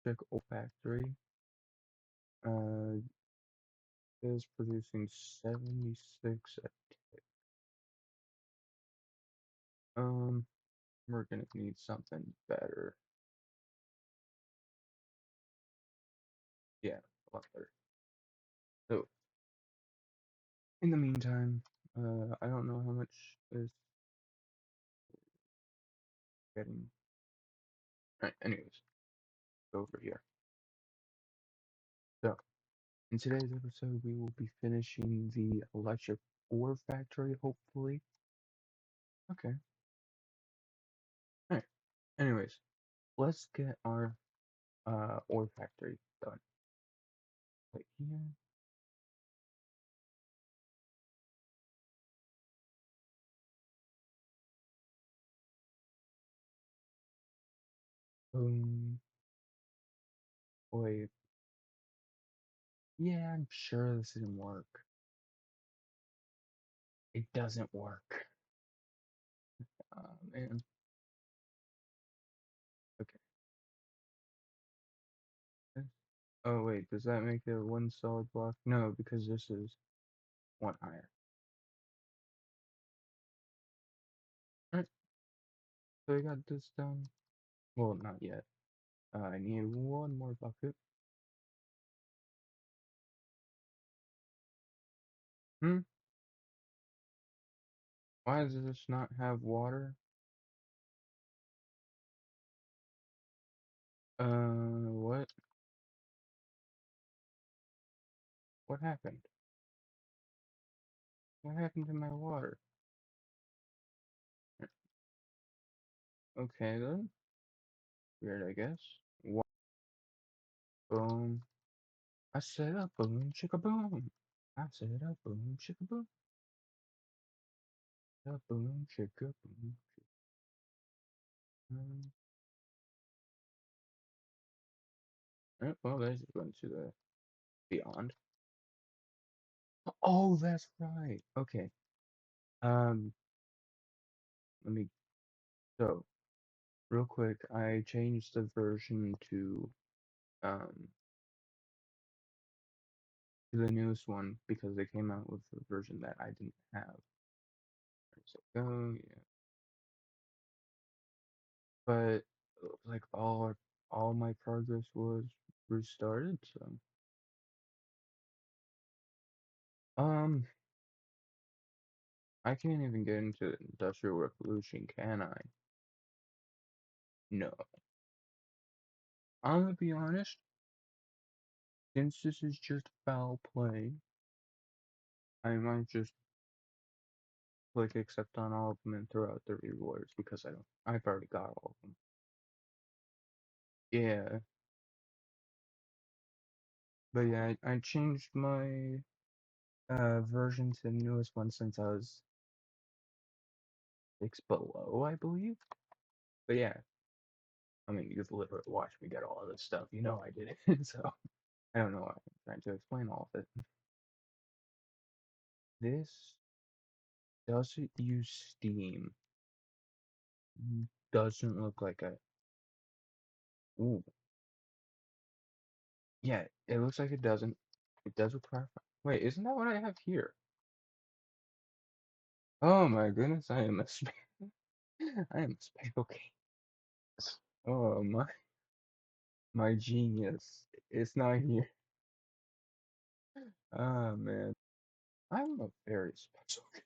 check olfactory. Uh, is producing 76 a tick. We're gonna need something better. Yeah, a lot better. So, in the meantime, I don't know how much is getting. Alright, anyways, go over here. So, in today's episode, we will be finishing the electric ore factory, hopefully. Okay. Alright. Anyways, let's get our ore factory done. Right here. Boom. Wait. Yeah, I'm sure this didn't work. It doesn't work. Man. Okay. Oh wait, does that make it one solid block? No, because this is one higher. Alright, so I got this done. Well, not yet. I need one more bucket. Hmm? Why does this not have water? What? What happened? What happened to my water? Okay then. Weird, I guess. Boom. I said a boom, chicka boom. I said a boom, chicka boom. A boom, chicka boom. Um, well, there's going to the beyond. Oh, that's right. Okay. Um, let me. So, real quick, I changed the version um to the newest one because they came out with a version that I didn't have. So go, yeah. But like all my progress was restarted. So, um, I can't even get into the Industrial Revolution, can I? No. I'm gonna be honest. Since this is just foul play, I might just click accept on all of them and throw out the rewards because I've already got all of them. Yeah, but yeah, I changed my version to the newest one since I was 6 below, I believe. But yeah, I mean, you've literally watched me get all of this stuff. You know I did it, so I don't know why I'm trying to explain all of it. This doesn't use Steam. Doesn't look like a. Ooh, yeah, it looks like it doesn't. It does require. Wait, isn't that what I have here? Oh my goodness, I am a I am a special case. Oh my genius. It's not here. Oh man. I'm a very special case.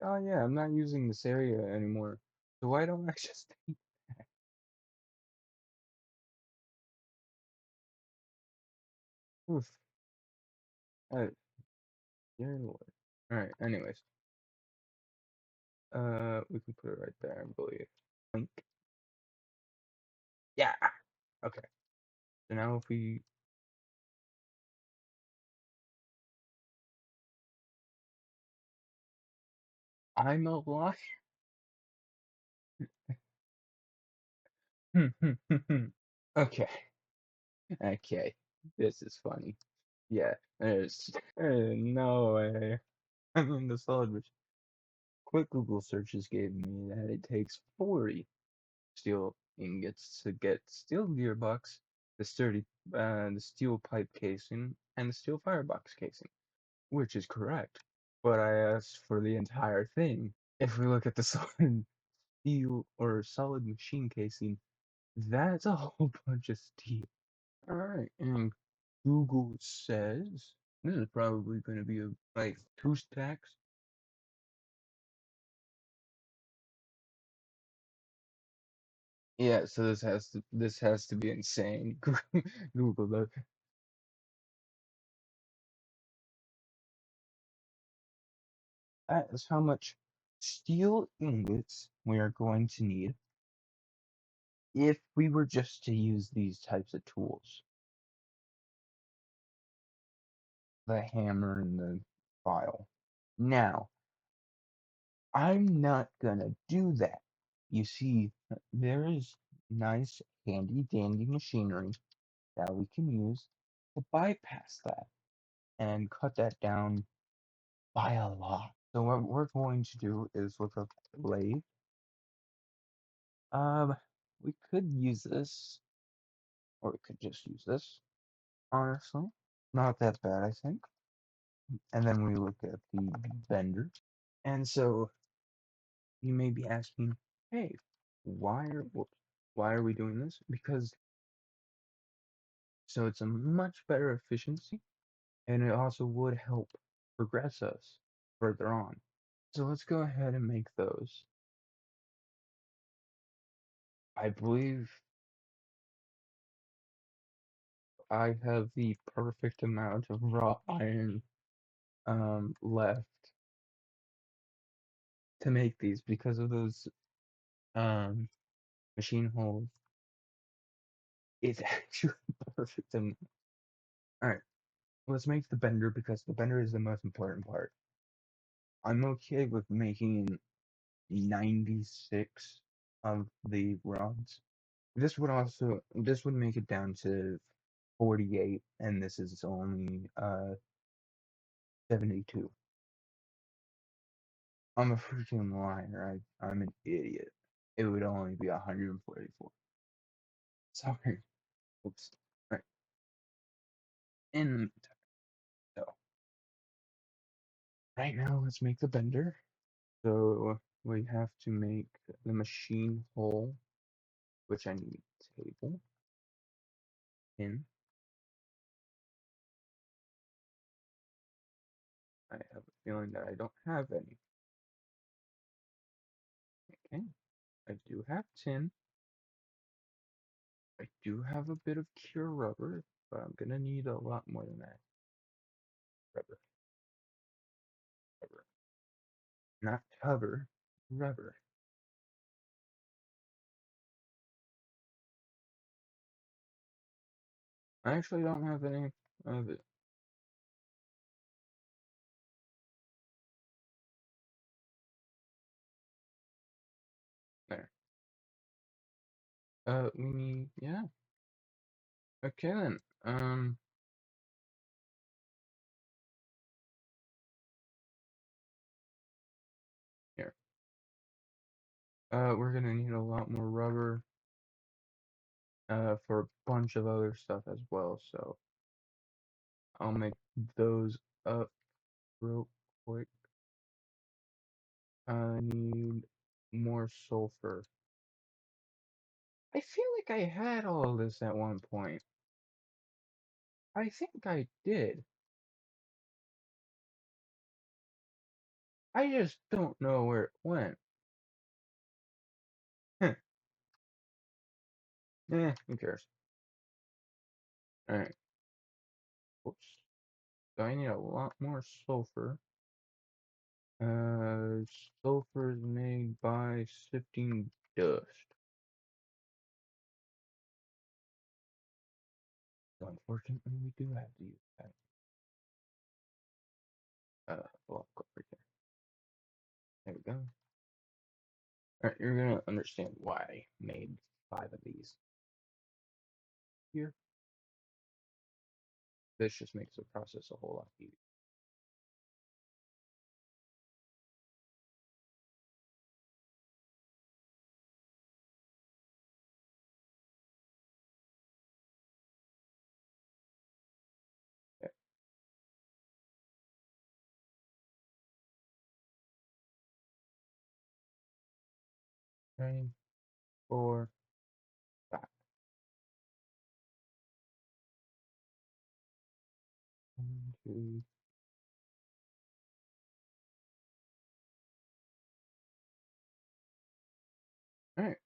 Oh yeah, I'm not using this area anymore. So why don't I just take oof. Uh, dear Lord. Alright, anyways. We can put it right there, I believe. Link. Yeah. Okay. So now if we I'm a liar. Okay. Okay. This is funny. Yeah, there's no way. I mean, the solid which quick Google searches gave me that it takes 40 steel ingots to get steel gearbox, the the steel pipe casing, and the steel firebox casing, which is correct. But I asked for the entire thing. If we look at the solid steel or solid machine casing, that's a whole bunch of steel. Alright, and Google says this is probably going to be like 2 stacks. Yeah, so this has to be insane. Google that. That is how much steel ingots we are going to need if we were just to use these types of tools, the hammer and the file. Now, I'm not gonna do that. You see, there is nice, handy dandy machinery that we can use to bypass that and cut that down by a lot. So what we're going to do is with a lathe, um, we could use this, or we could just use this, honestly. Not that bad, I think. And then we look at the bender. And so you may be asking, hey, why are we doing this? Because so it's a much better efficiency, and it also would help progress us further on. So let's go ahead and make those. I believe I have the perfect amount of raw iron left to make these because of those um machine holes. It's actually perfect. All right, let's make the bender because the bender is the most important part. I'm okay with making 96 of the rods. This would make it down to 48, and this is only 72. I'm a freaking liar. I'm an idiot. It would only be 144. Sorry. Oops. Right. And so right now let's make the bender. So we have to make the machine hole, which I need table in. I have a feeling that I don't have any. Okay. I do have tin. I do have a bit of cure rubber, but I'm gonna need a lot more than that. Rubber, rubber. Not cover, rubber. I actually don't have any of it. There. We need, yeah. Okay then. Here. We're gonna need a lot more rubber, for a bunch of other stuff as well, so I'll make those up real quick. I need more sulfur. I feel like I had all of this at one point. I think I did. I just don't know where it went. Huh. Who cares? Alright. Oops. So I need a lot more sulfur. Sulfur is made by sifting dust. So unfortunately, we do have to use that. Block over here. There we go. Alright, you're gonna understand why I made 5 of these. Here. This just makes the process a whole lot easier. 3, 4, 5. 1, 2. Alright.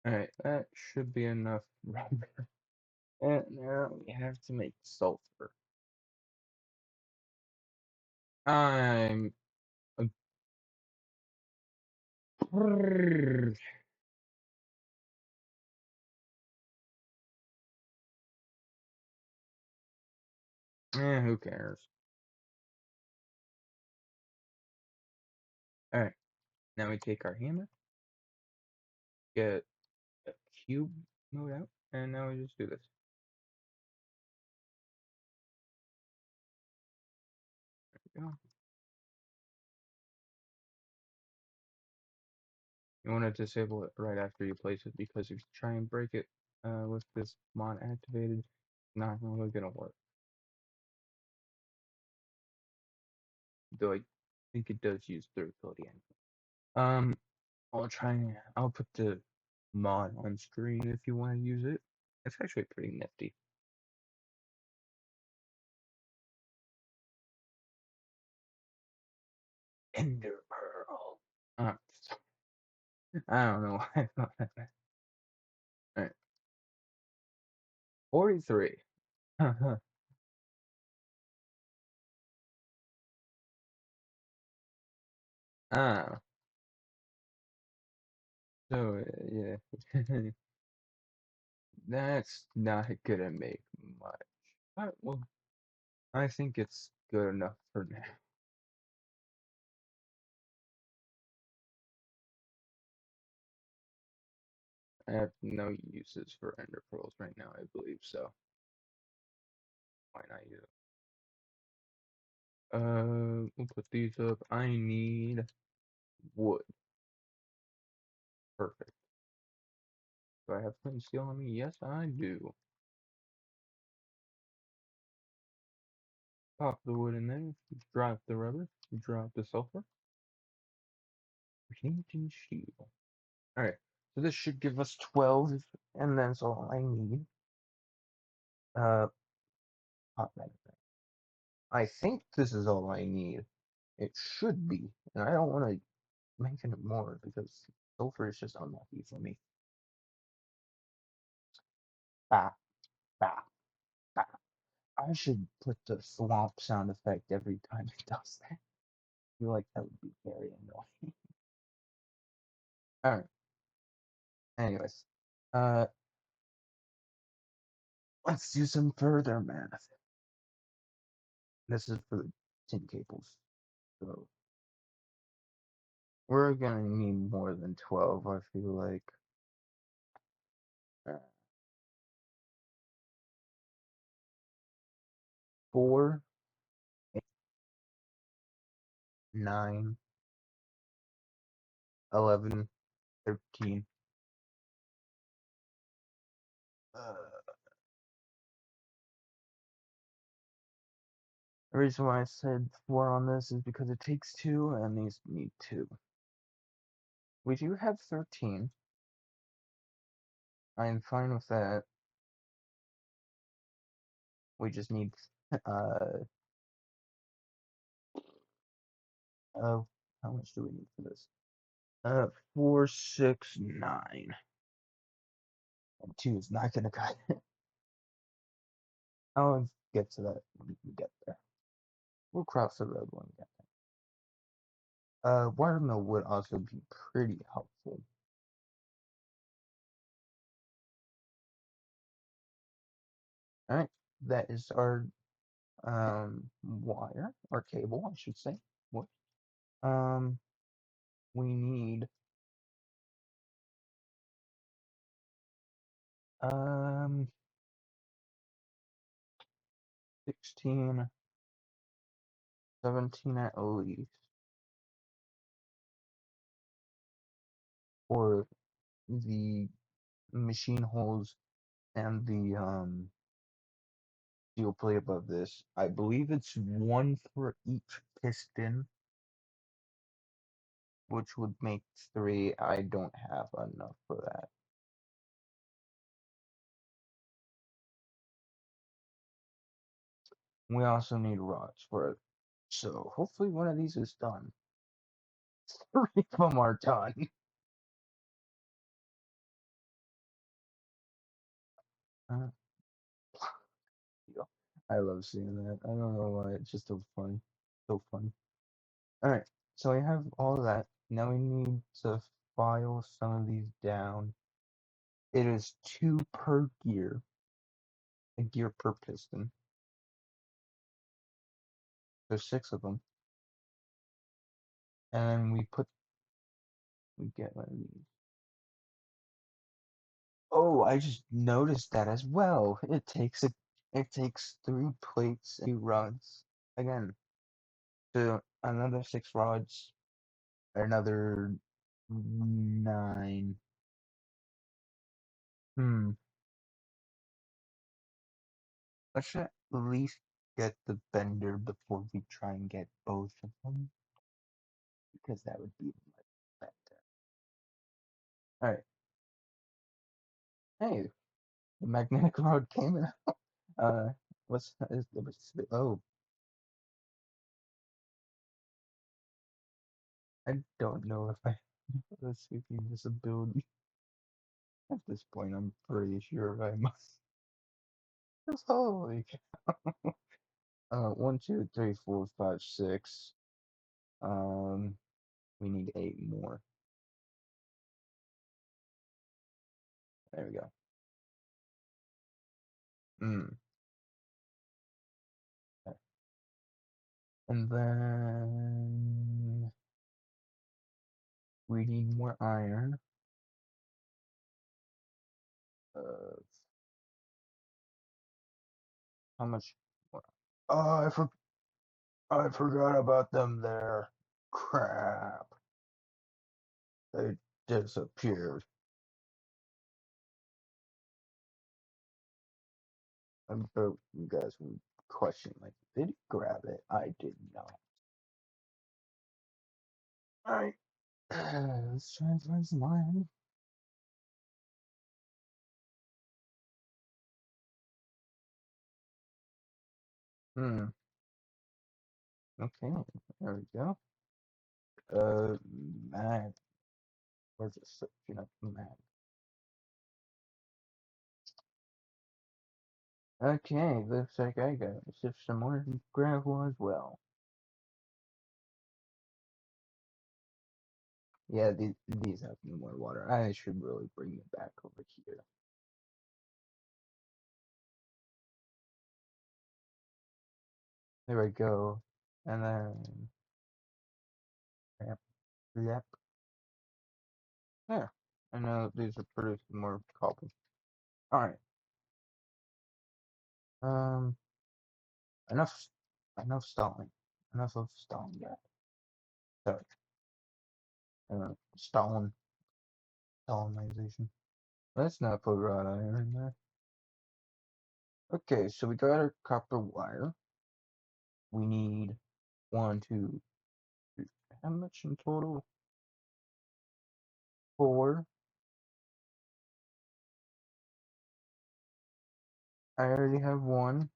Alright, that should be enough rubber. And now we have to make sulfur. I'm a who cares? Alright, now we take our hammer, get a cube mode out, and now we just do this. There we go. You want to disable it right after you place it, because if you try and break it with this mod activated, it's not really gonna work. Though I think it does use durability anyway. I'll put the mod on screen if you want to use it. It's actually pretty nifty. Ender Pearl. I don't know why I thought that. Alright. 43. Ah, so yeah. That's not gonna make much. Well, I think it's good enough for now. I have no uses for ender pearls right now, I believe, so why not use it? We'll put these up. I need wood. Perfect. Do I have flint and steel on me? Yes, I do. Pop the wood in there, drop the rubber, drop the sulfur. Flint and steel. Alright, so this should give us 12, and that's all I need. Hot magnet. I think this is all I need. It should be, and I don't want to make it more because sulfur is just unlucky for me. Bah, bah, bah. I should put the flop sound effect every time it does that. I feel like that would be very annoying. Alright, anyways. Uh, let's do some further math. This is for the tin cables. So, we're gonna need more than 12, I feel like. Uh, 4, 8, 9, 11, 13. The reason why I said 4 on this is because it takes 2 and these need 2. We do have 13. I am fine with that. We just need uh oh, how much do we need for this? 4, 6, 9. And 2 is not gonna cut it. I'll get to that when we get there. We'll cross the road when we get there. Watermill would also be pretty helpful. Alright, that is our wire or cable, I should say. What? We need 16, 17 at least for the machine holes and the steel plate above this. I believe it's one for each piston, which would make three. I don't have enough for that. We also need rods for it. So hopefully one of these is done. Three of them are done. Uh, I love seeing that. I don't know why. It's just so funny. So funny. Alright, so we have all that. Now we need to file some of these down. It is two per gear. A gear per piston. There's six of them. And we get one of these. Oh, I just noticed that as well. It takes three plates and two rods. Again, so another six rods, another nine. Hmm. Let's at least get the bender before we try and get both of them, because that would be much better. Alright. Hey, the magnetic rod came out. What's is oh, I don't know if I have a speaking disability. At this point, I'm pretty sure I must. Holy cow. 1, 2, 3, 4, 5, 6. Um, we need 8 more. There we go. Hmm. And then we need more iron. Uh, how much more? Oh, I forgot about them there. Crap. They disappeared. I'm sure you guys would question, like, did he grab it? I did not. Alright. Let's try and find some iron. Hmm. Okay, there we go. Uh, mag. We're just searching up mag. Okay, looks like I got some more gravel as well. Yeah, these have more water. I should really bring it back over here. There we go. And then, yep, yep. There. I know these are producing more cobble. Alright. Um, enough, enough stalling. Enough of stalling that. Sorry. Stalling, Stalinization. Let's not put wrought iron in there. Okay, so we got our copper wire. We need one, two, three. How much in total? Four. I already have one.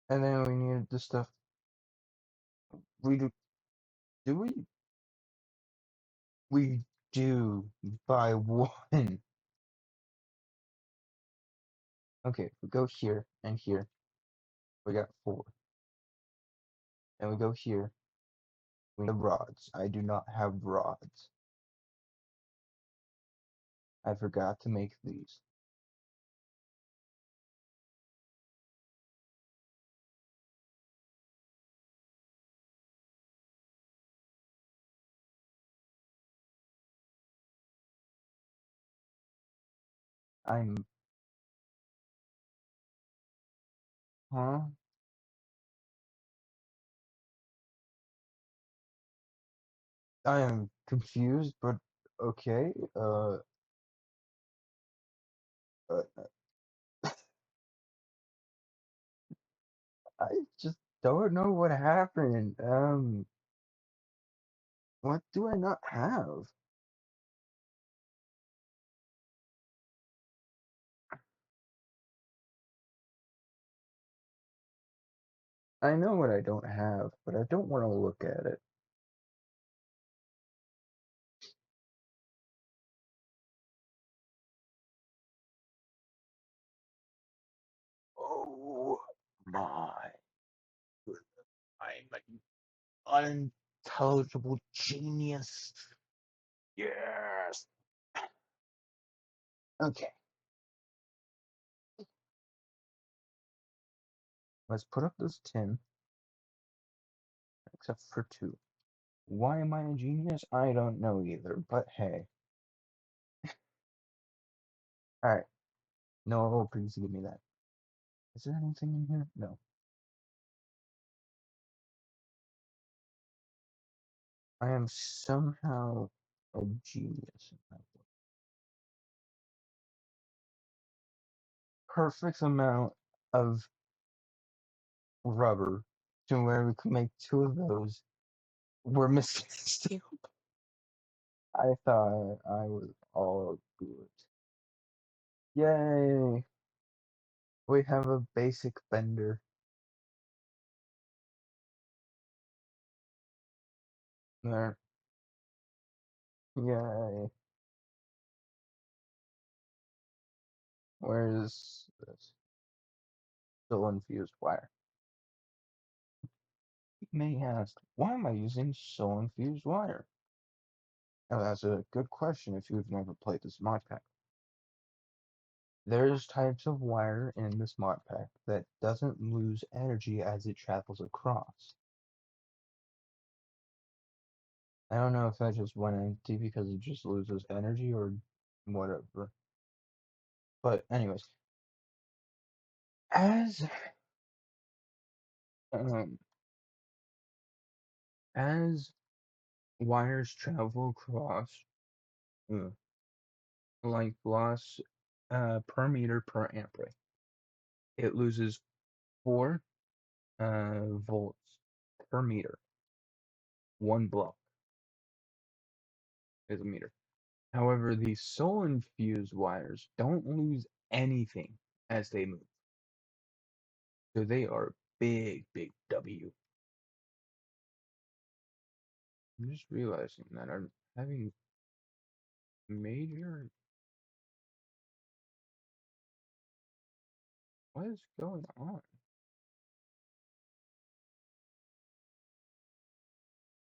And then we need the stuff. We do. Do we? We do by one. Okay, we go here and here. We got four. And we go here. We have rods. I do not have rods. I forgot to make these. I'm. Huh? I am confused, but okay. Uh, I just don't know what happened. What do I not have? I know what I don't have, but I don't want to look at it. Oh my goodness. I'm an unintelligible genius. Yes. Okay, let's put up this 10, except for 2. Why am I a genius? I don't know either, but hey. Alright, no, please give me that. Is there anything in here? No. I am somehow a genius in that way. Perfect amount of rubber to where we could make 2 of those. We're missing steel. I thought I was all good. Yay! We have a basic bender. There. Yay. Where's this? Still infused wire. You may ask, why am I using so infused wire? Now that's a good question if you've never played this mod pack. There's types of wire in this mod pack that doesn't lose energy as it travels across. I don't know if that just went empty because it just loses energy or whatever. But anyways, as um, as wires travel across, uh, like loss per meter per ampere, it loses 4 volts per meter. 1 block is a meter. However, these soul infused wires don't lose anything as they move. So they are big, big W. I'm just realizing that I'm having major. What is going on?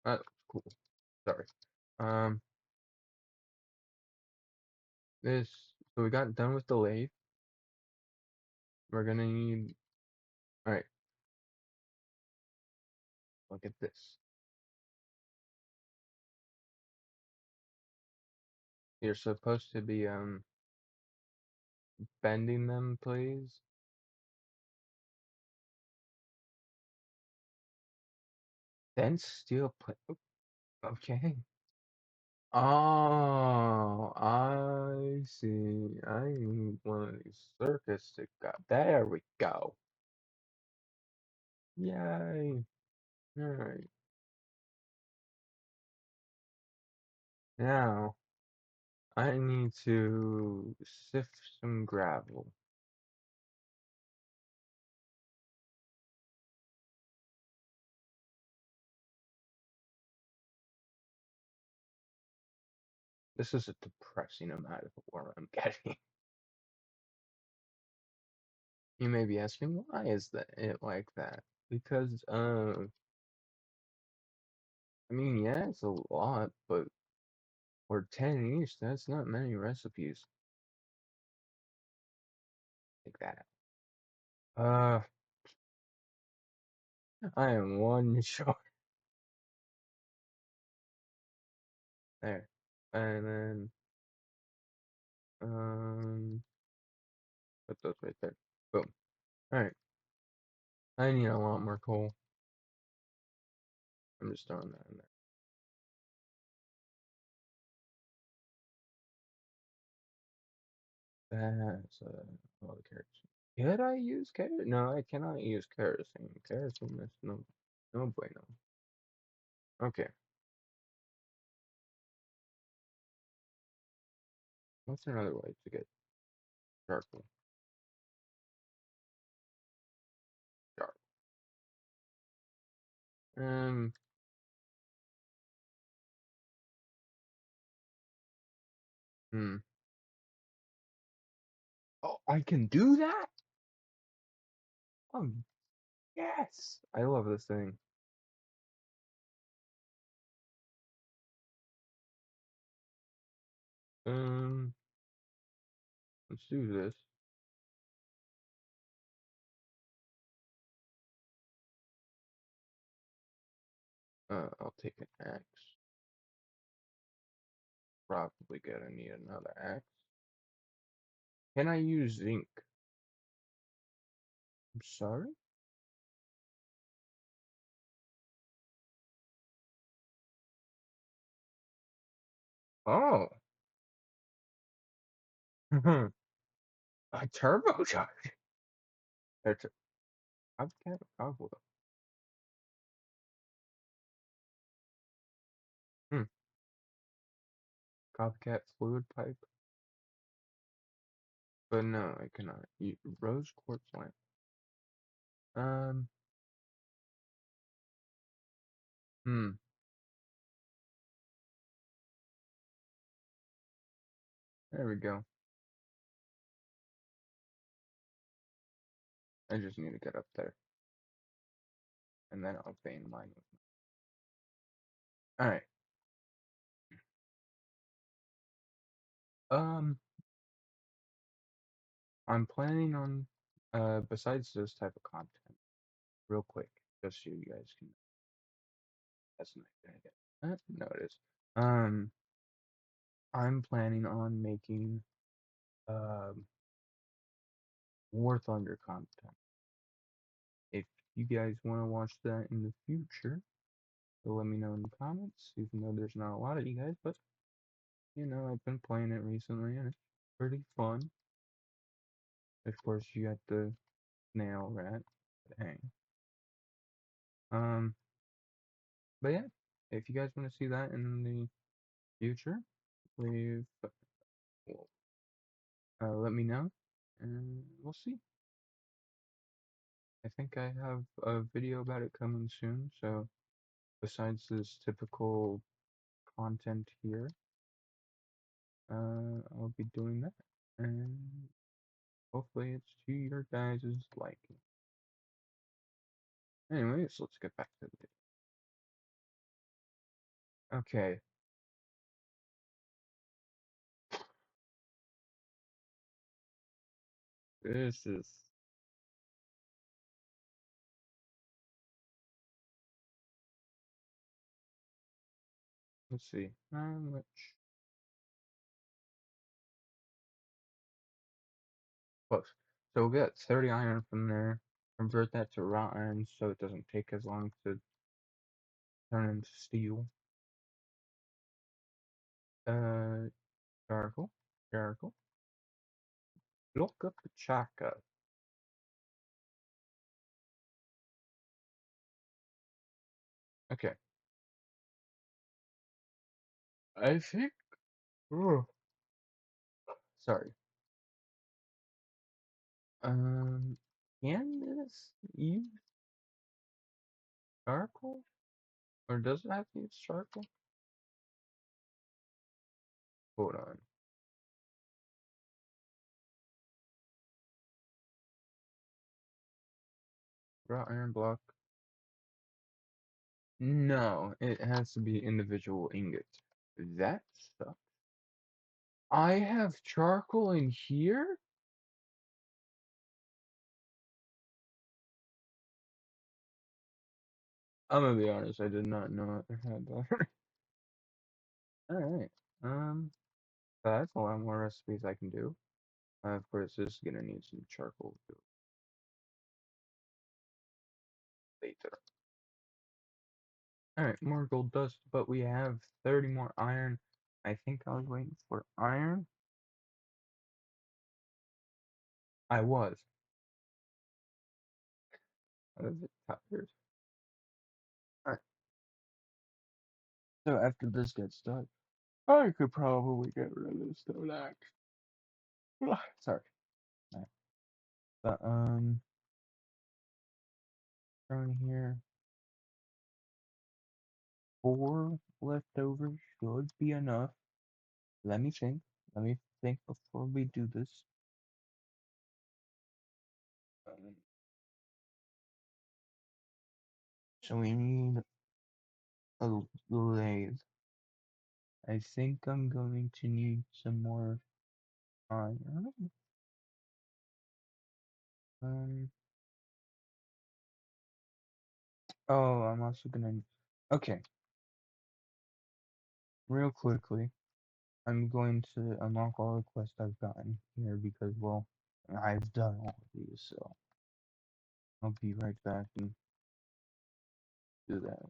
That's cool. Sorry. Um, this. So we got done with the lathe. We're gonna need. All right. Look at this. You're supposed to be bending them, please. Then steel plate. Okay. Oh, I see. I need one of these circuits to go. There we go. Yay. Alright. Now, I need to sift some gravel. This is a depressing amount of ore I'm getting. You may be asking, why is that it like that? Because, I mean, yeah, it's a lot, but for 10 each, that's not many recipes. Take that out. I am one short. There. And then, put those right there. Boom. Alright. I need a lot more coal. I'm just throwing that in there. That's all the kerosene. Could I use kerosene? No, I cannot use kerosene. Kerosene is no bueno. Okay, what's another way to get charcoal? Charcoal. Um, hmm. Oh, I can do that? Oh, yes! I love this thing. Um, let's do this. I'll take an axe. Probably gonna need another axe. Can I use zinc? I'm sorry? Oh, a turbocharger. That's a, I've got a powerful though. Copycat fluid pipe. But no, I cannot. Rose quartz lamp. Um, hmm. There we go. I just need to get up there, and then I'll vein mine with Alright. Um, I'm planning on, besides this type of content, real quick, just so you guys can, that's not gonna get, no it is. Um, I'm planning on making, um, War Thunder content. If you guys want to watch that in the future, so let me know in the comments, even though there's not a lot of you guys, but, I've been playing it recently, and it's pretty fun. Of course, you got the snail rat. Dang. Um, but yeah, if you guys want to see that in the future, please well, let me know, and we'll see. I think I have a video about it coming soon, so besides this typical content here, I'll be doing that, and hopefully it's to your guys' liking. Anyways, let's get back to the video. Okay, this is, let's see, how much, close. So we'll get 30 iron from there, convert that to raw iron so it doesn't take as long to turn into steel. Uh, charcoal, charcoal. Look up the chaka. Okay, I think, oh, sorry. Um, can this use charcoal? Or does it have to use charcoal? Hold on. Raw iron block. No, it has to be individual ingots. That sucks. I have charcoal in here? I'm gonna be honest, I did not know I had that. Alright. Um, that's a lot more recipes I can do. Of course, this is gonna need some charcoal too later. Alright, more gold dust, but we have 30 more iron. I think I was waiting for iron. I was. I was tired. Alright. So after this gets done, I could probably get rid of this Kodak. Sorry. Alright. But around here, 4 leftovers should be enough. Let me think. Let me think before we do this. Um, so we need a lathe. I think I'm going to need some more iron. Um. Oh, I'm also gonna. Okay, real quickly, I'm going to unlock all the quests I've gotten here because, well, I've done all of these, so I'll be right back and do that.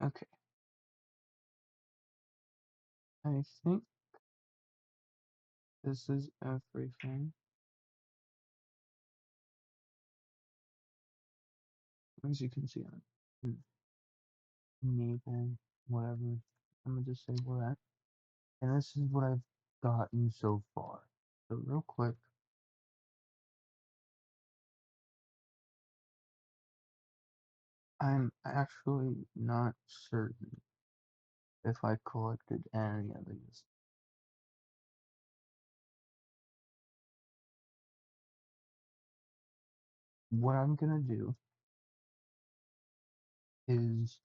Okay, I think this is everything. As you can see on enable, whatever. I'm gonna just disable that. And this is what I've gotten so far. So real quick, I'm actually not certain if I collected any of these. What I'm gonna do is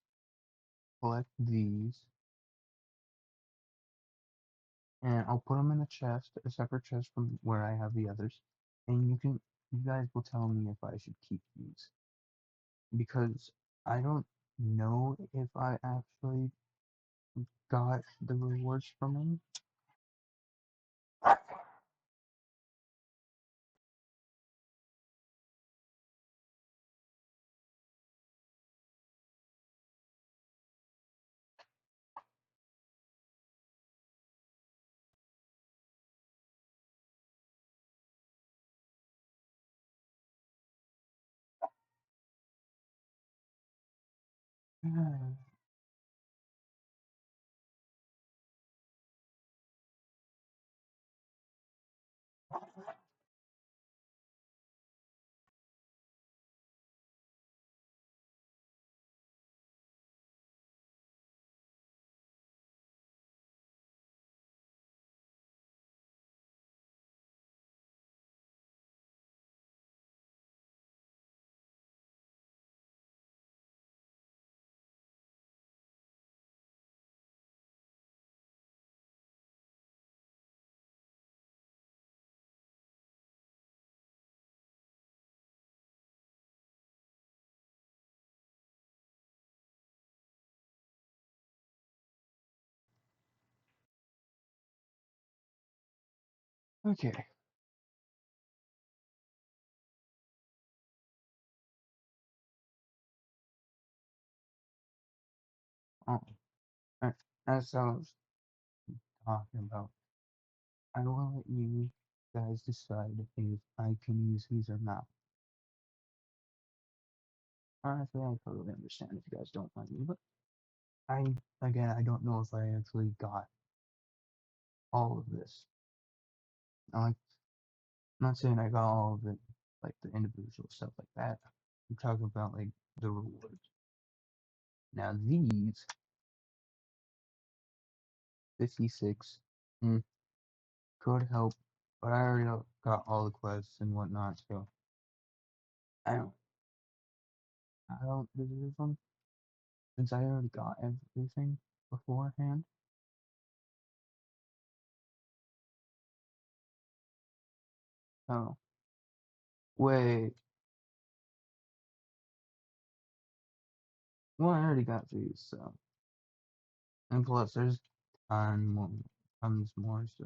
collect these, and I'll put them in a chest, a separate chest from where I have the others. And you guys will tell me if I should keep these because I don't know if I actually got the rewards from them. Okay. Oh, as I was talking about, I will let you guys decide if I can use these or not. Honestly, I totally understand if you guys don't like me, but I don't know if I actually got all of this. I'm not saying I got all of it, like the individual stuff like that. I'm talking about like the rewards. Now these 56 could help, but I already got all the quests and whatnot, so I don't I don't deserve them since I already got everything beforehand. Oh wait, well I already got these, so and plus there's ton more, tons more, so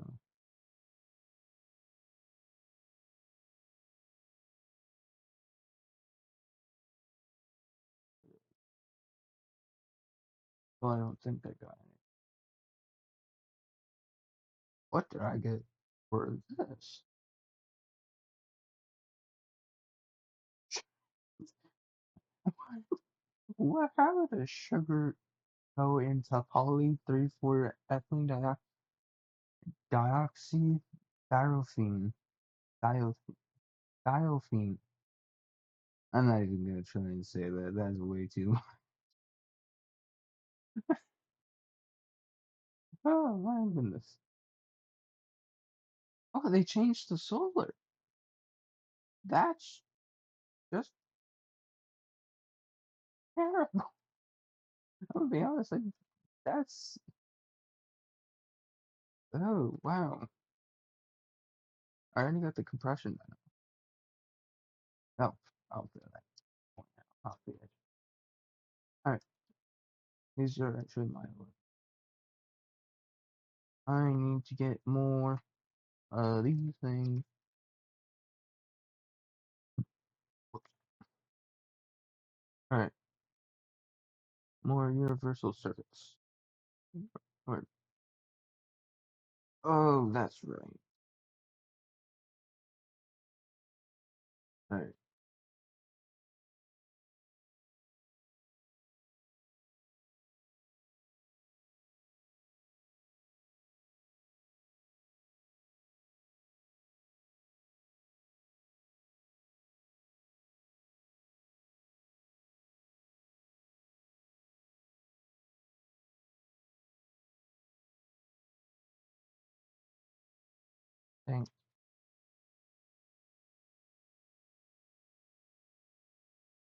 well I don't think I got any. What did I get for this? What? How did a sugar go into poly 3,4 ethylene dioxy thiophene? Dio, thiophene. I'm not even gonna try and say that. That's way too. Oh my goodness. Oh, they changed the solar. That's just terrible. I'm gonna be honest. Like, that's. Oh wow. I already got the compression. Oh, I'll do that. I'll do it. All right. These are actually my order. I need to get more these things. All right. More universal circuits. Or, oh, that's right. Right. Thanks.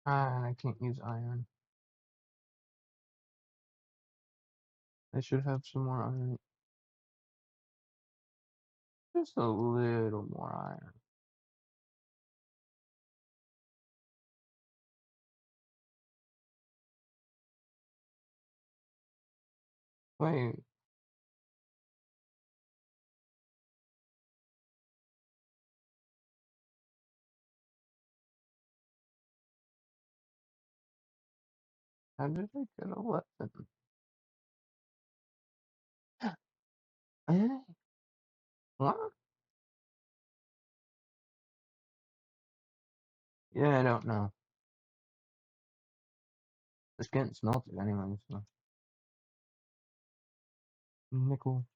Ah, I can't use iron. I should have some more iron. Just a little more iron. Wait, how did I get 11? Eh? What? Yeah, I don't know. It's getting smelted anyway, so. Nickel.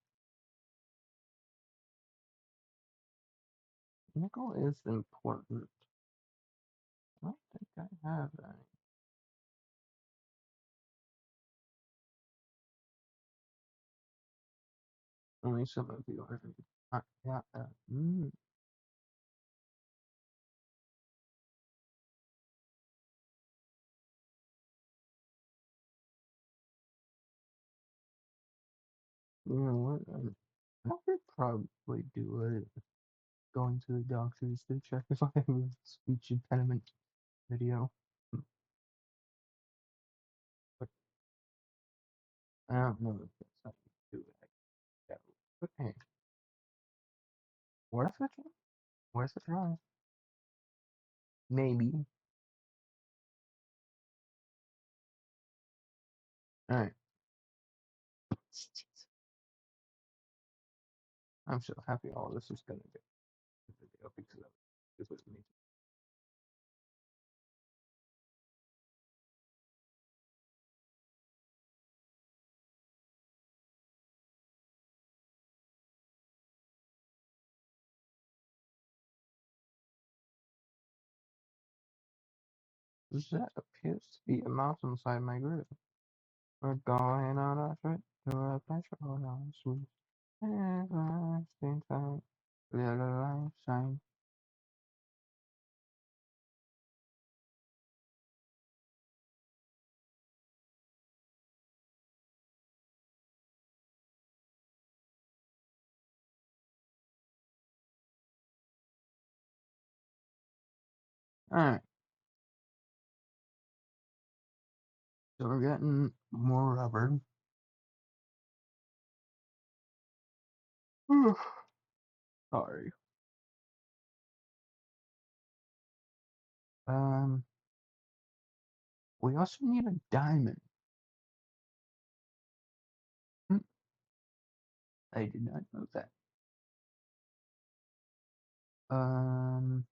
Nickel is important. I don't think I have any. Only some of you are. Yeah. You know what? I could probably do it. Going to the doctors to check if I have a speech impediment video. But I don't know if that's how you do it. But hey, worth it? Worth a try. Maybe. Alright. I'm so happy all this is gonna get the video because it was me. That appears to be a mountainside my group. We're going on a trip to a petrol house. Everlasting time. Let a light shine. Alright, so we're getting more rubber. Sorry. Um, we also need a diamond. Hmm, I did not know that. Um,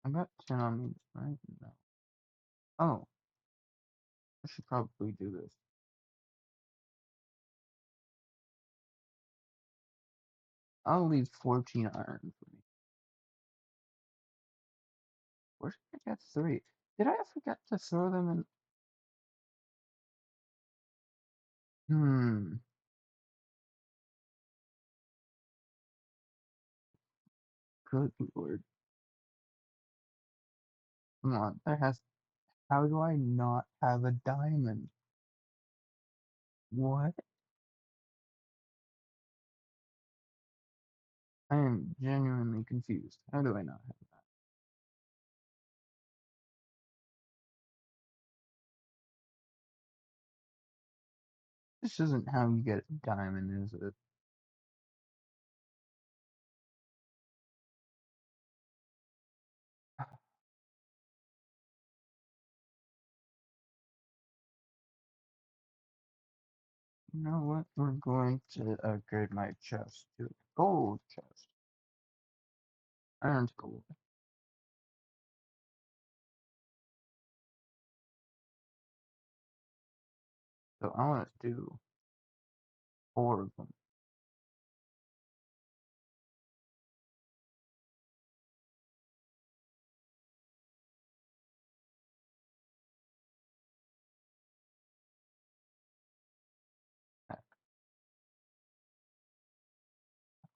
I got 10 on me right now. Oh, I should probably do this. I'll leave 14 iron for me. Where did I get 3? Did I forget to throw them in? Hmm, good lord. Come on, there has. How do I not have a diamond? What? I am genuinely confused. How do I not have that? This isn't how you get a diamond, is it? You know what? We're going to upgrade my chest to gold chest. Iron to gold. So I want to do 4 of them.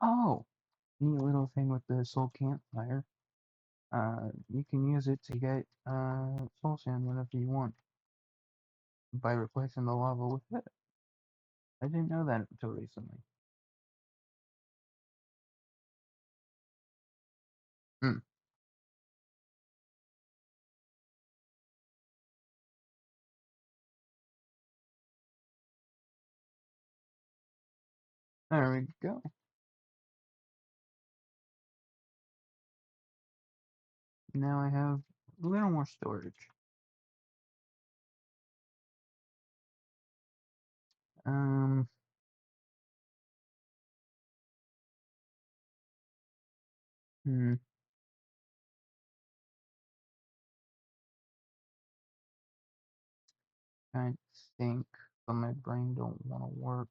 Oh, neat little thing with the soul campfire. You can use it to get soul sand whenever you want by replacing the lava with it. I didn't know that until recently. Hmm. There we go. Now I have a little more storage. Um, hmm. I think, but my brain don't want to work.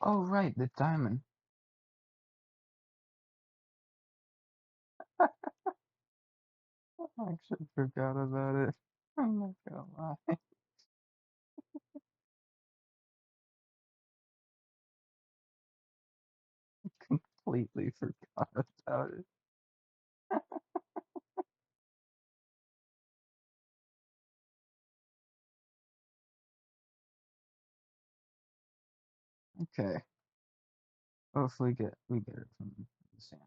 Oh, right, the diamond. I actually forgot about it. I'm not gonna lie. Completely forgot about it. Okay. Hopefully we get it from the sand.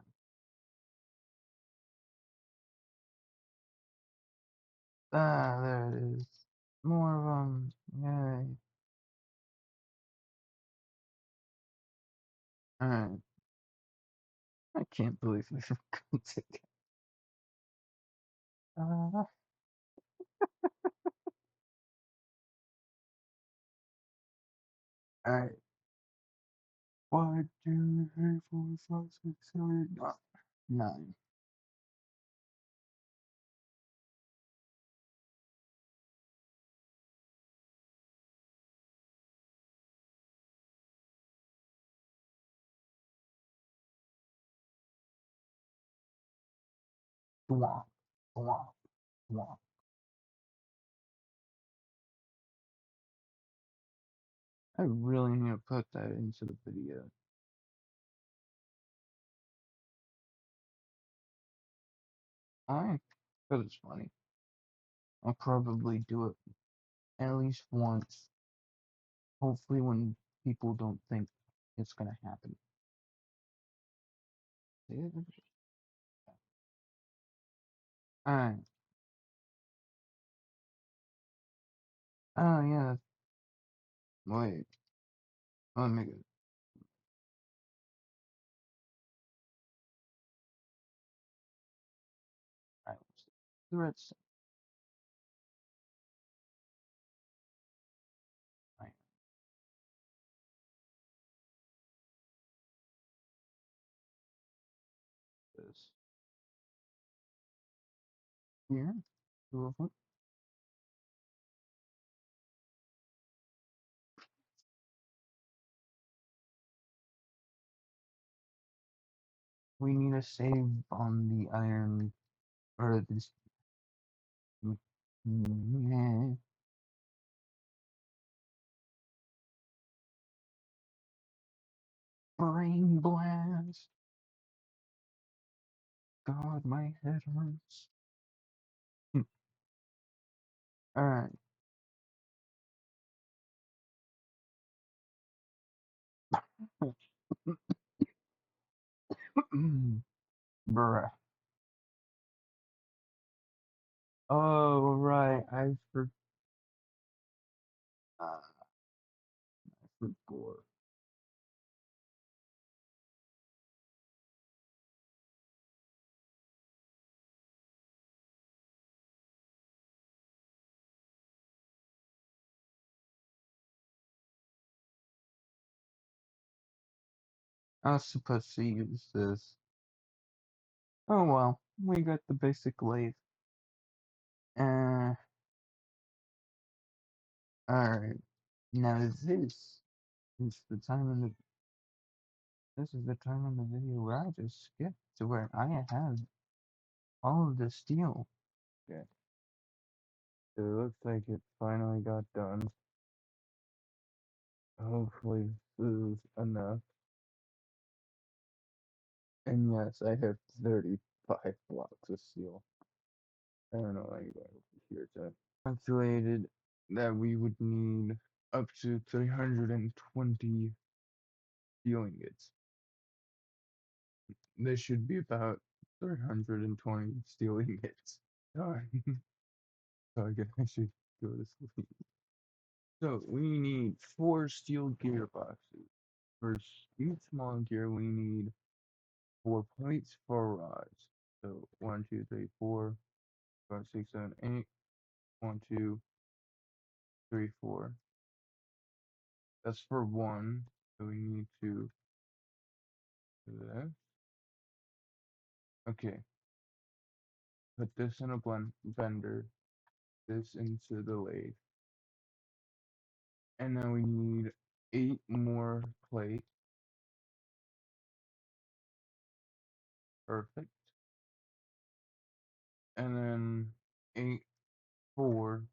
Ah, there it is. More of them. Yay. Alright. I can't believe we forgot to get. Uh, alright. 1, 2, 3, 4, 5, 6, 7, 8, 9. Thwomp. Thwomp. Thwomp. I really need to put that into the video. I Because it's funny. I'll probably do it at least once. Hopefully when people don't think it's gonna happen. Alright. Oh yeah. Wait. Let me go. Alright. The redstone. Alright. This here. 2 of them. We need to save on the iron or this. Yeah. Brain blast. God, my head hurts. Alright. Bruh. Oh, right. I forgot. Good gore. I was supposed to use this. Oh well, we got the basic lathe. Alright. Now is the time in the this is the time in the video where I just skip to where I have all of the steel. Okay. So it looks like it finally got done. Hopefully this is enough. And yes, I have 35 blocks of steel. I don't know anybody over here to calculated that we would need up to 320 steel ingots. This should be about 320 steel ingots. Darn. So I guess I should go to sleep. So we need 4 steel gearboxes. For each small gear, we need 4 plates, 4 rods. So 1, 2, 3, 4, 5, 6, 7, 8. 1, 2, 3, 4. That's for one. So we need to do that. Okay. Put this in a blender. This into the lathe. And then we need 8 more plates. Perfect. And then 8, 4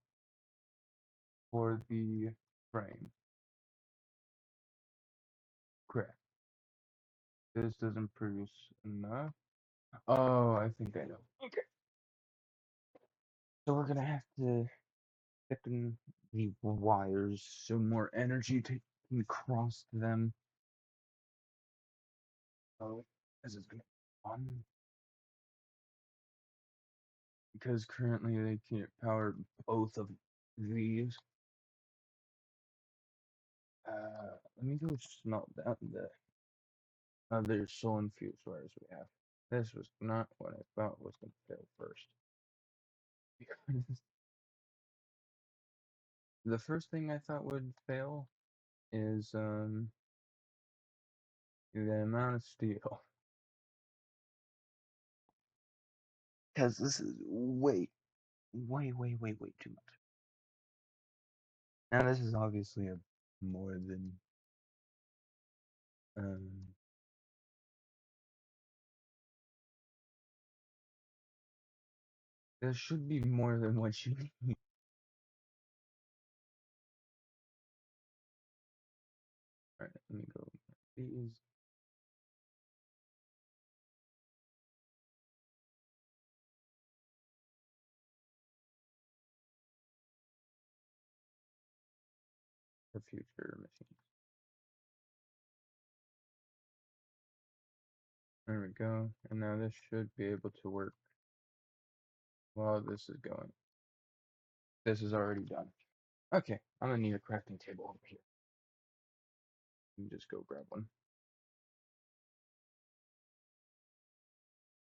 for the frame. Correct. This doesn't produce enough. Oh, I think I know. Okay. So we're gonna have to get the wires so more energy can cross them. Oh, this is gonna be fun. Because currently they can't power both of these. Let me go smelt down the other soul infused wires we have. This was not what I thought was going to fail first. Because the first thing I thought would fail is the amount of steel. Because this is way too much. Now this is obviously a more than um there should be more than what you need. Alright, let me go. These the future machines. There we go. And now this should be able to work while this is going. This is already done. Okay, I'm gonna need a crafting table over here. Let me just go grab one.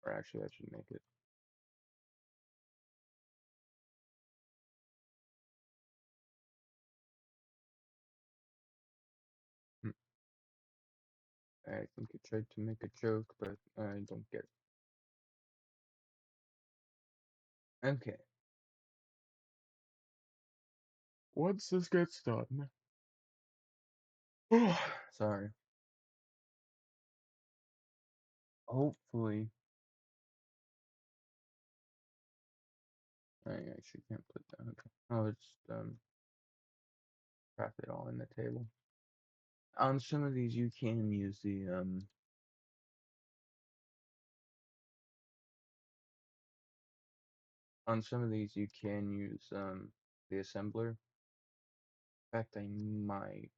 Or actually, I should make it. Hmm. I think I tried to make a joke, but I don't get it. Okay. Once this gets done. Sorry. Hopefully. I actually can't put that. Okay. Oh, it's craft it all in the table. On some of these, you can use the On some of these, you can use the assembler. In fact, I might.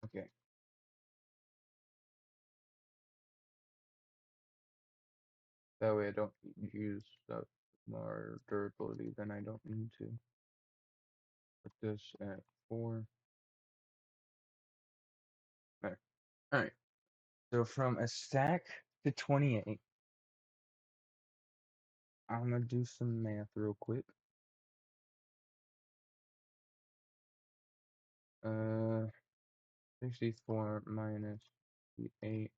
Okay. That way I don't use more durability than I don't need to. Put this at 4. There. Alright. So from a stack to 28, I'm gonna do some math real quick. 64 minus 8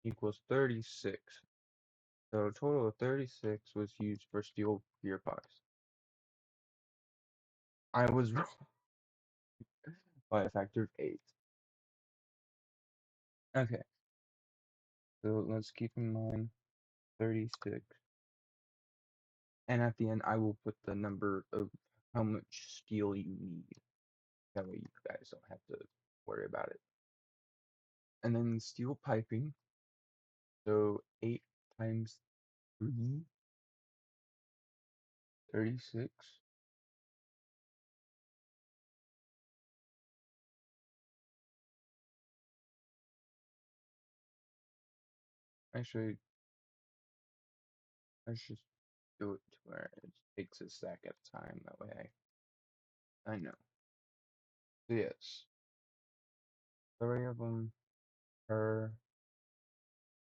equals 36. So a total of 36 was used for steel gear pies. I was wrong by a factor of 8. Okay, so let's keep in mind 36. And at the end, I will put the number of how much steel you need. That way you guys don't have to worry about it. And then steel piping. So 8 times 3, 36. Actually, let's just do it to where it takes a stack at a time. That way I know. So yes, 3 of them per,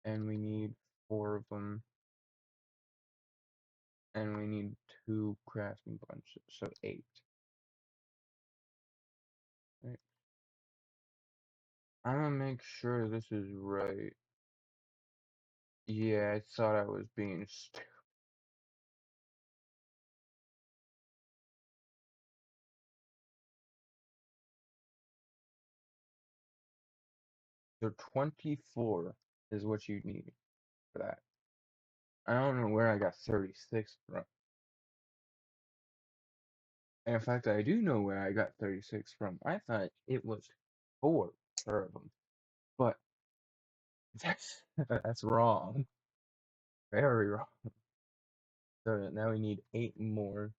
and we need 4 of them, and we need 2 crafting bunches, so 8. Right. I'm gonna make sure this is right. Yeah, I thought I was being stupid. So 24 is what you need for that. I don't know where I got 36 from. And in fact, I do know where I got 36 from. I thought it was 4 per of them. But that's wrong. Very wrong. So now we need 8 more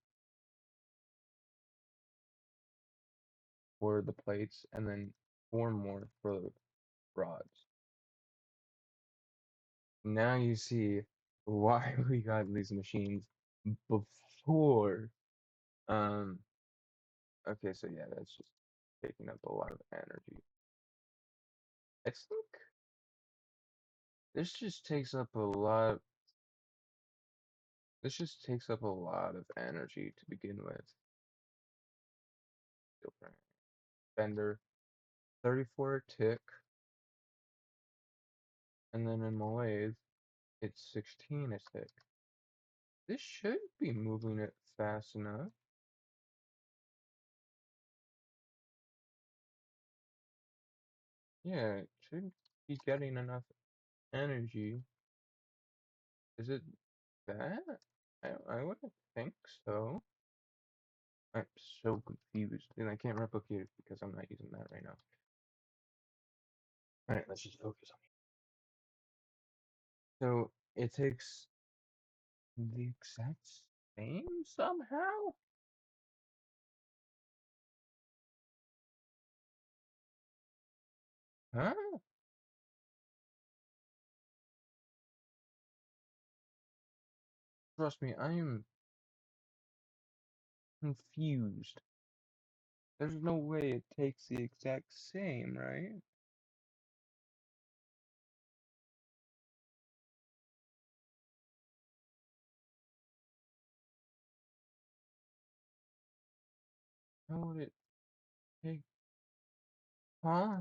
for the plates and then 4 more for the rods. Now you see why we got these machines before. Um, okay, so yeah, that's just taking up a lot of energy. I think this just takes up a lot. This just takes up a lot of energy to begin with. Steel frame. Bender, 34 a tick, and then in Malaise, it's 16 a tick. This should be moving it fast enough. Yeah, it should be getting enough energy. Is it that? I wouldn't think so. I'm so confused, and I can't replicate it because I'm not using that right now. Alright, let's just focus on it. So, it takes the exact same somehow? Huh? Trust me, I am confused. There's no way it takes the exact same, right? How would it take? Huh?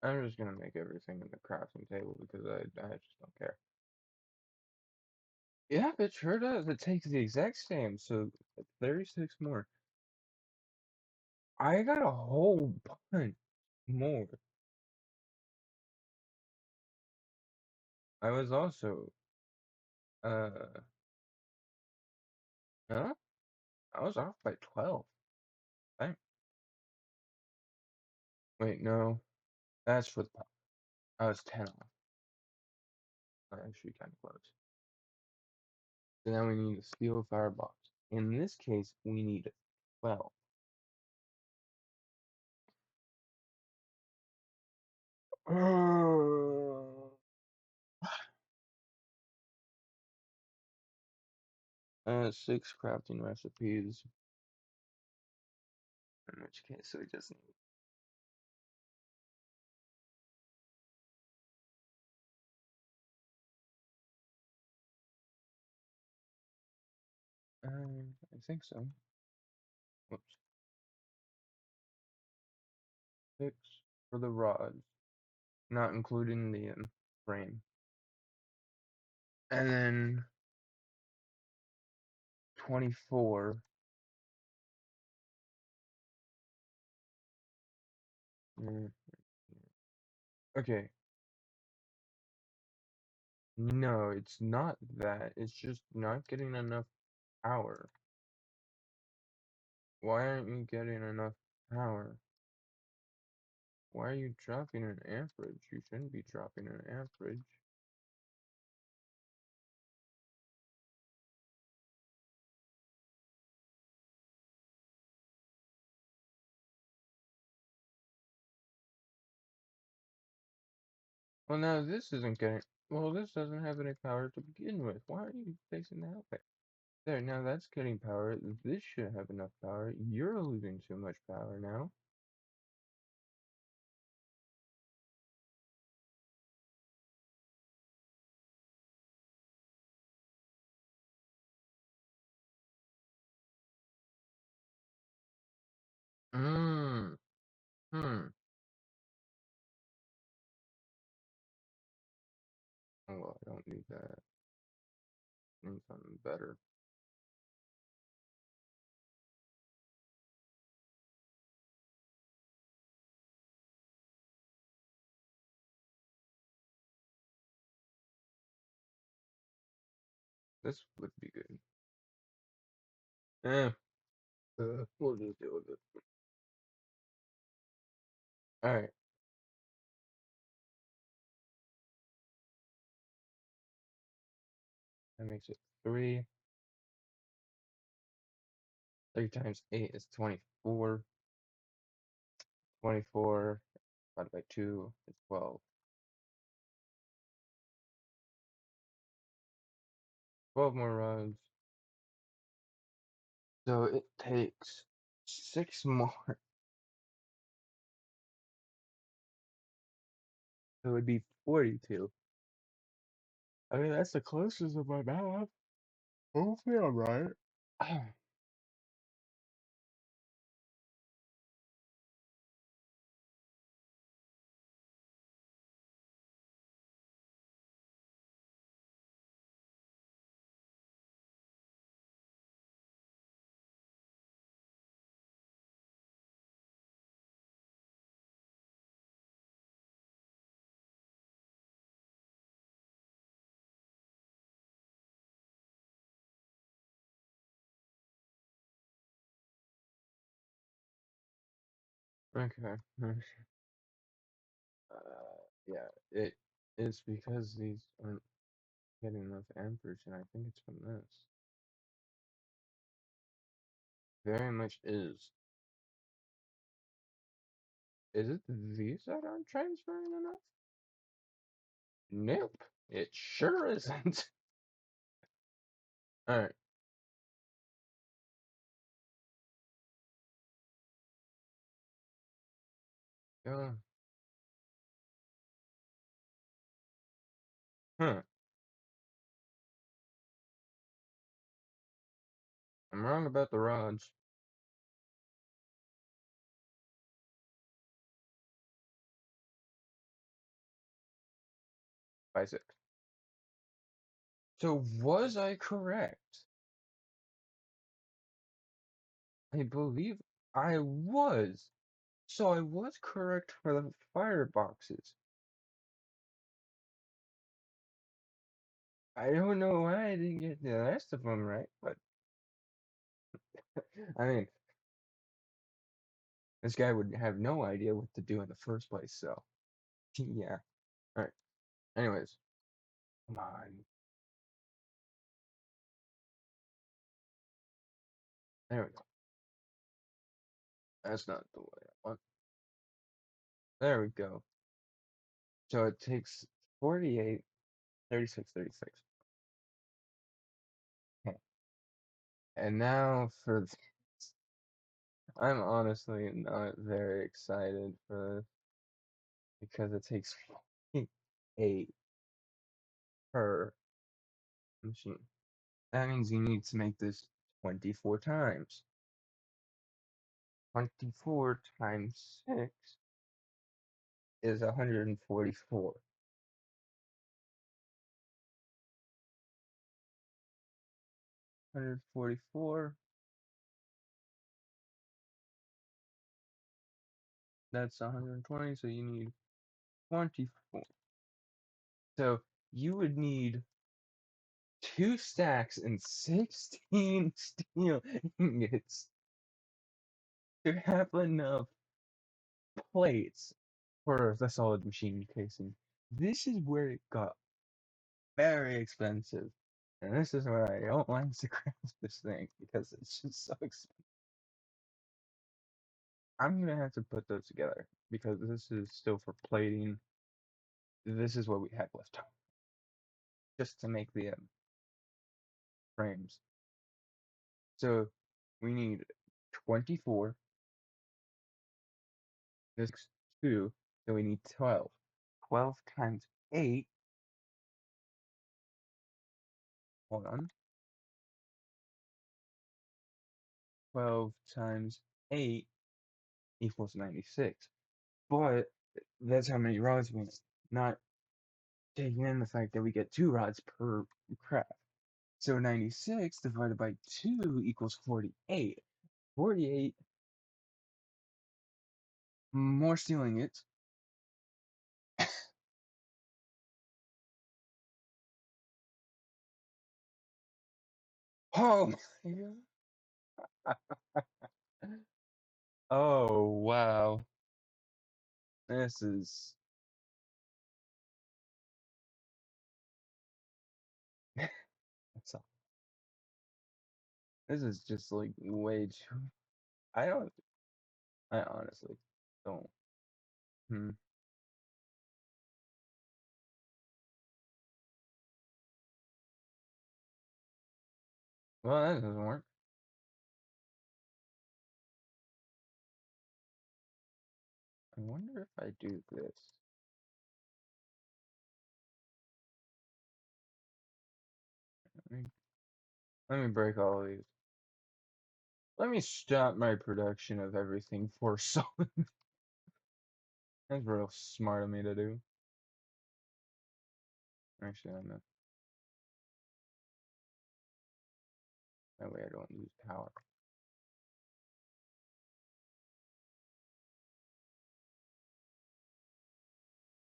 I'm just gonna make everything in the crafting table because I just don't care. Yeah, it sure does. It takes the exact same, so 36 more. I got a whole bunch more. I was also, uh, huh? I was off by 12. I, wait, no, that's for the, I was 10 off. Actually kind of close. So now we need a steel firebox. In this case, we need 12. Six crafting recipes. In which case we just need. I think so. Whoops. Six for the rods, not including the frame. And then 24. Mm, Okay, no, it's not that. It's just not getting enough power. Why aren't you getting enough power? Why are you dropping an amperage? You shouldn't be dropping an amperage. Well, now this isn't getting. Well, this doesn't have any power to begin with. Why are you facing that way? There, now that's getting power. This should have enough power. You're losing too much power now. Mmm. Hmm. Oh, well, I don't need that. I need something better. This would be good. Eh. We'll just deal with it. Alright. That makes it 3. 3 times 8 is 24. 24 divided by 2 is 12. 12 more rods. So it takes 6 more. So it would be 42. I mean, that's the closest of my math. Hopefully I'm right. Okay. Yeah, it is because these aren't getting enough amperage, and I think it's from this. Very much is. Is it these that aren't transferring enough? Nope, it sure isn't. Alright, go. Huh, I'm wrong about the rods. By 6. So was I correct? I believe I was. So I was correct for the fireboxes. I don't know why I didn't get the rest of them right, but I mean, this guy would have no idea what to do in the first place, so yeah. Alright. Anyways, come on. There we go. That's not the way I want. There we go. So it takes 48, 36, 36. Okay. And now for I'm honestly not very excited for this because it takes 8 per machine. That means you need to make this 24 times. 24 times 6 is 144. 144, that's 120, so you need 24. So you would need 2 stacks and 16 steel ingots to have enough plates for the solid machine casing. This is where it got very expensive. And this is where I don't like to craft this thing because it's just so expensive. I'm gonna have to put those together because this is still for plating. This is what we have left just to make the frames. So we need 24. This is 2, so we need 12. 12 times 8, hold on. 12 times 8 equals 96. But that's how many rods we need, not taking in the fact that we get 2 rods per craft. So 96 divided by 2 equals 48. 48 more steel ingots. Oh my god. Oh wow. This is that's all. This is just like way too. I don't. I honestly don't. Hmm. Well, that doesn't work. I wonder if I do this. Let me, let me break all of these. Let me stop my production of everything for solid. That's real smart of me to do. Actually, I'm not. That way I don't lose power.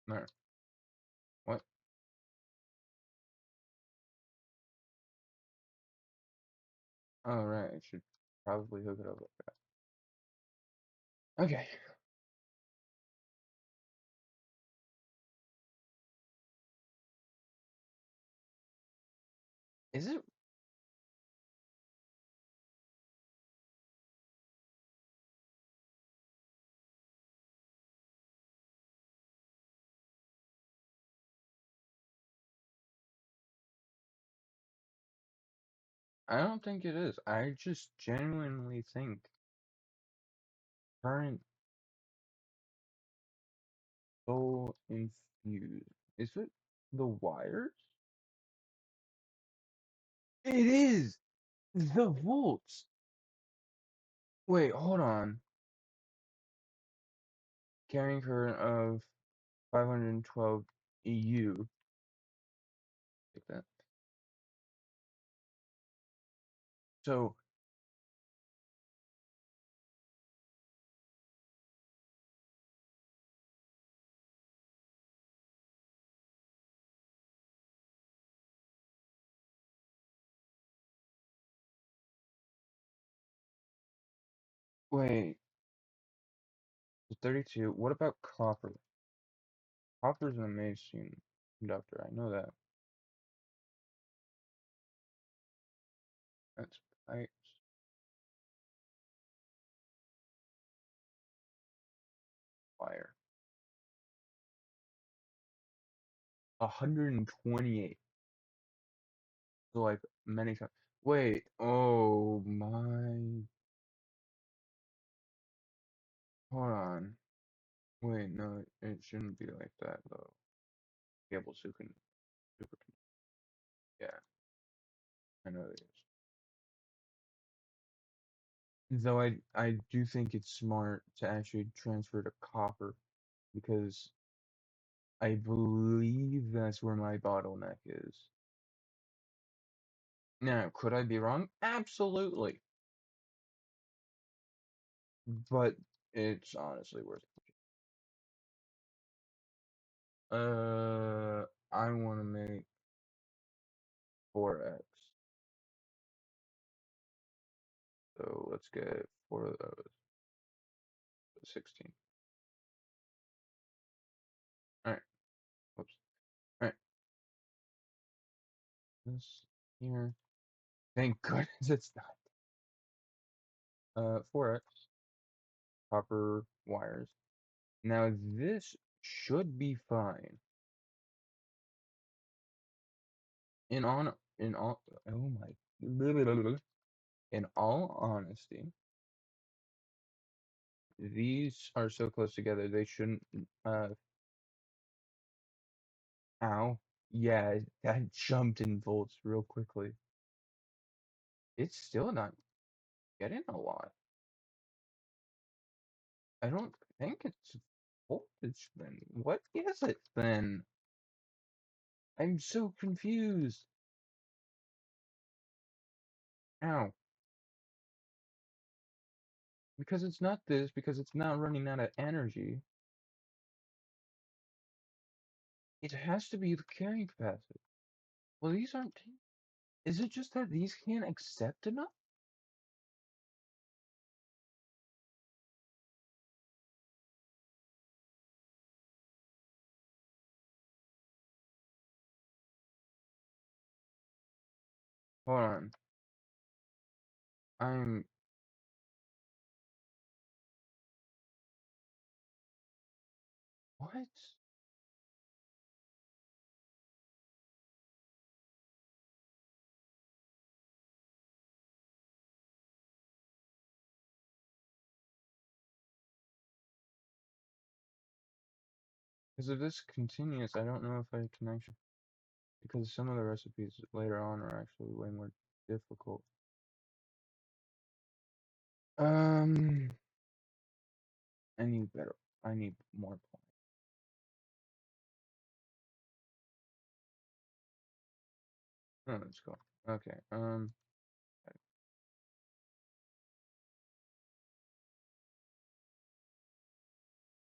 No. What? Oh, right. I should probably hook it up like that. Okay. Is it? I don't think it is. I just genuinely think current soul infused. Is it the wires? It is! The volts! Wait, hold on. Carrying current of 512 EU. Like that. So, wait. 32. What about copper? Copper's an amazing conductor. I know that. That's pipes. Wire. 128. So, like, many times. Wait, oh my. Hold on. Wait, no, it shouldn't be like that though. Cable super, yeah, I know it is. Though I do think it's smart to actually transfer to copper because I believe that's where my bottleneck is. Now, could I be wrong? Absolutely. But it's honestly worth it. I want to make 4x. So let's get four of those. 16. Alright. Whoops. Alright. This here. Thank goodness it's not. 4x. Copper wires. Now this should be fine. In all oh my in all honesty, these are so close together they shouldn't ow. Yeah, that jumped in volts real quickly. It's still not getting a lot. I don't think it's voltage then. What is it then? I'm so confused. Ow. Because it's not this, because it's not running out of energy. It has to be the carrying capacity. Well, these aren't. Is it just that these can't accept enough? Hold on. I'm. What? Because if this continues, I don't know if I can actually. Because some of the recipes later on are actually way more difficult. Um. I need better. I need more points. Oh, let's go. Okay.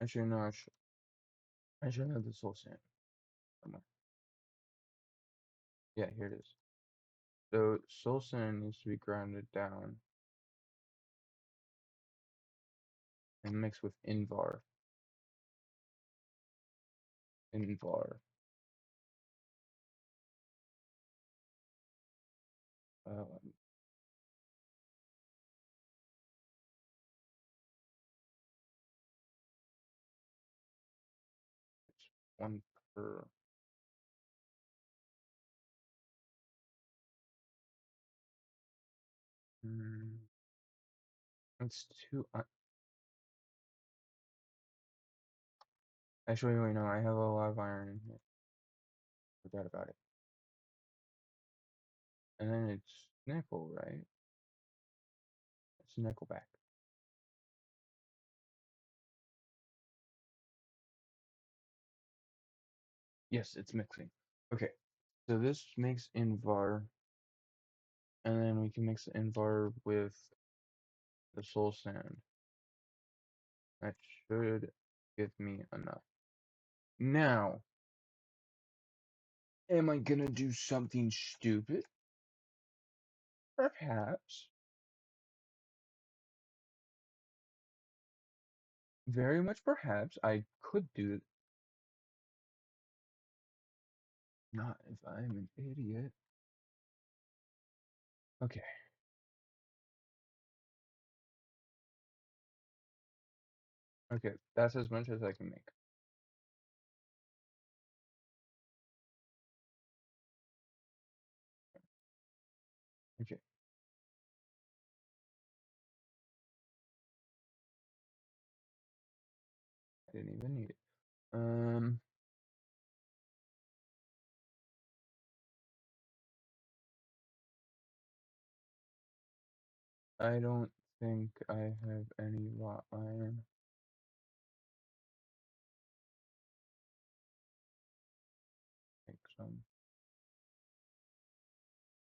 Actually, no. I should have the soul sand somewhere. Yeah, here it is. So soul sand needs to be grounded down and mixed with Invar. Invar. Um, it's one per. Mm, it's two. Actually, wait, no. I have a lot of iron in here. Forgot about it. And then it's nickel, right? It's nickelback. Yes, it's mixing. Okay, so this makes Invar, and then we can mix the Invar with the soul sand. That should give me enough. Now, am I gonna do something stupid? Perhaps. Very much perhaps. I could do it. Not if I'm an idiot. Okay. Okay, that's as much as I can make. Okay. I didn't even need it. Um, I don't think I have any wrought iron. Make some.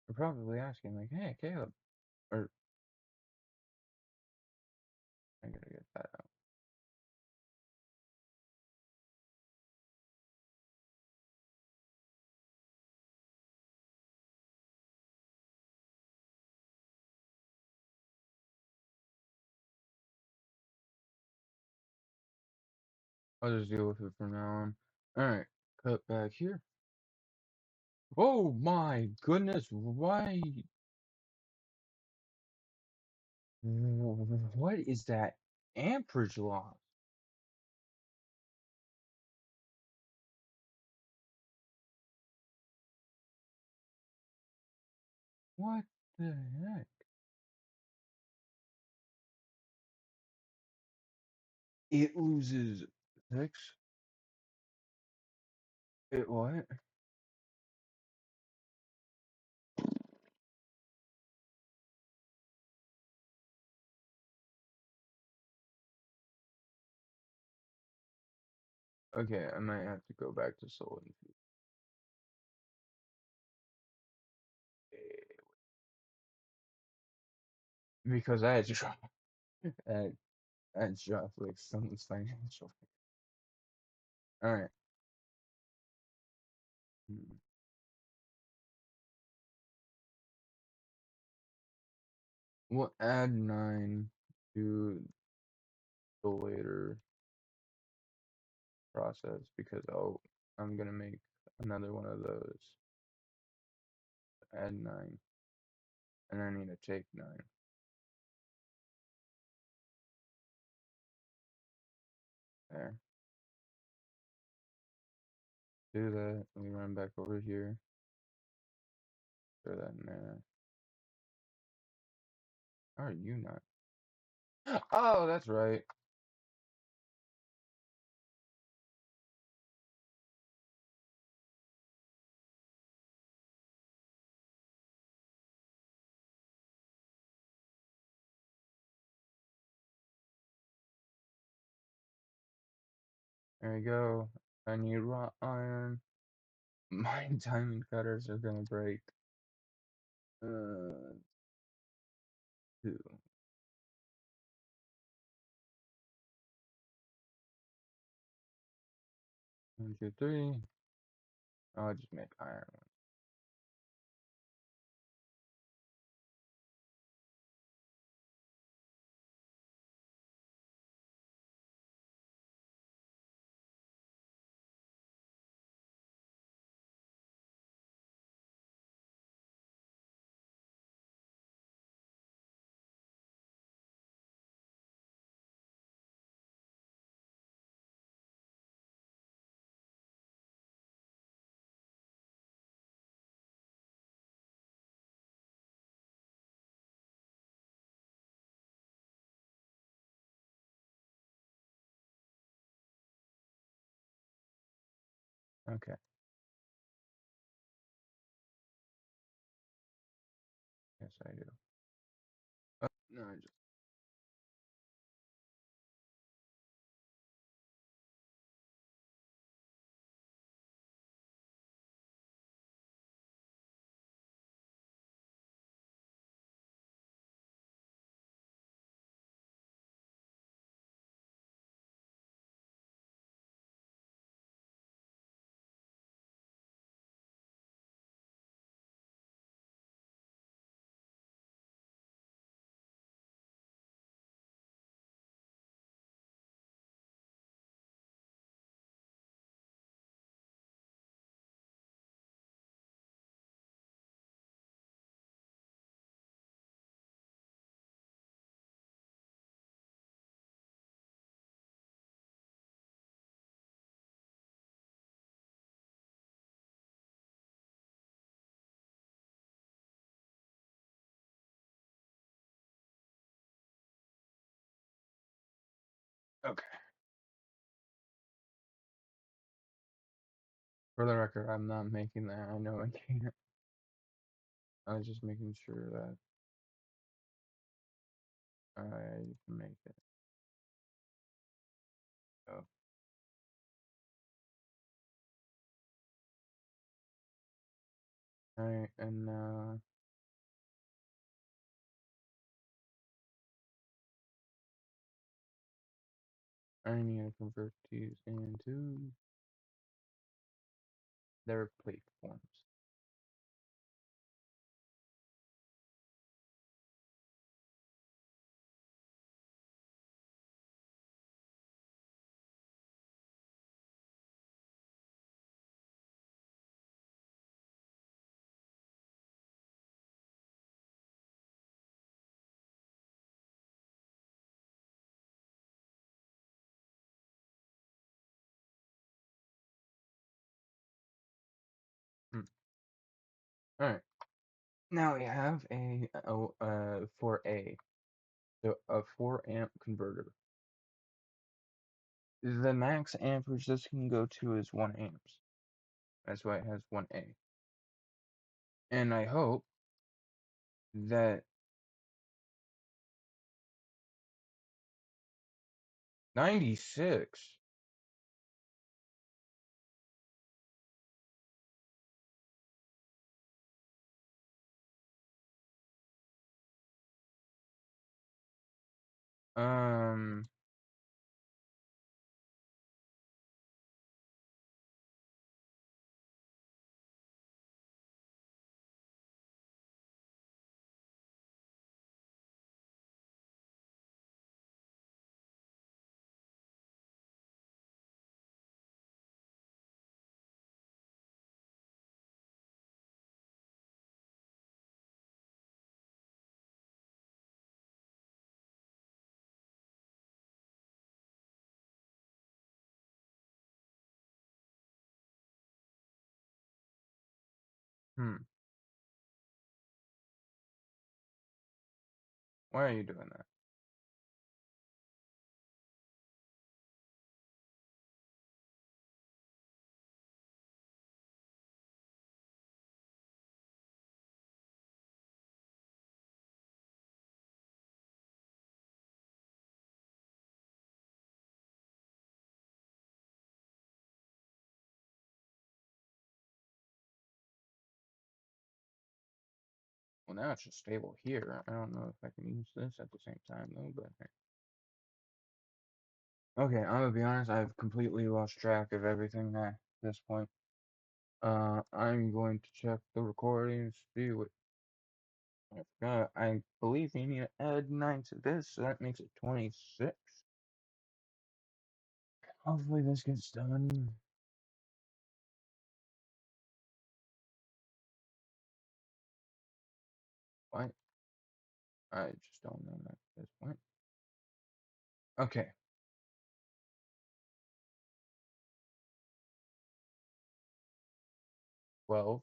You're probably asking, like, hey, Caleb, or I gotta get that out. I'll just deal with it from now on. Alright, cut back here. Oh my goodness, why? What is that amperage loss? What the heck? It loses 6? It what? Okay, I might have to go back to Soul Infused. Because I had to drop, I had to drop like someone's financial. Alright. We'll add 9 to the later process because I'm gonna make another one of those. Add 9. And I need to take 9. There. Do that. We run back over here. Throw that in there. How are you not? Oh, that's right. There we go. I need wrought iron. My diamond cutters are gonna break. 2. 1, 2, 3. I'll just make iron one. Okay. Yes, I do. Oh, no, I just. Okay. For the record, I'm not making that. I know I can't. I was just making sure that I can make it. So, alright, and I need to convert these into their plate forms. Alright, now we have for A, so a 4 amp converter. The max amperage this can go to is 1 amps. That's why it has 1A. And I hope that 96. Um, why are you doing that? Well, now it's just stable here. I don't know if I can use this at the same time though, but okay, I'm gonna be honest, I've completely lost track of everything at this point. I'm going to check the recordings, see what I forgot. I believe we need to add 9 to this, so that makes it 26. Hopefully this gets done. What? I just don't know at this point. Okay. 12,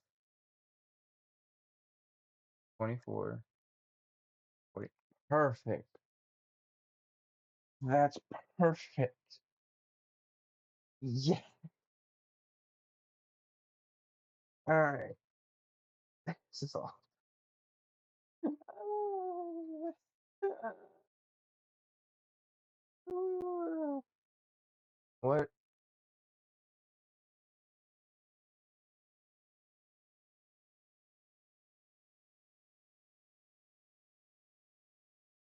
24, 40. Perfect. That's perfect. Yeah. Alright. This is all. What?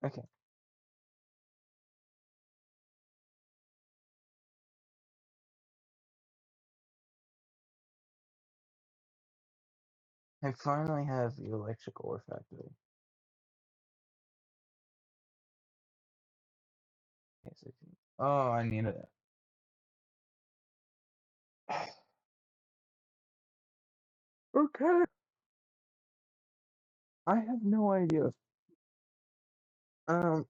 Okay. I finally have the electrical refactory. Yes, I can. Oh, I needed it. Okay. I have no idea. Um,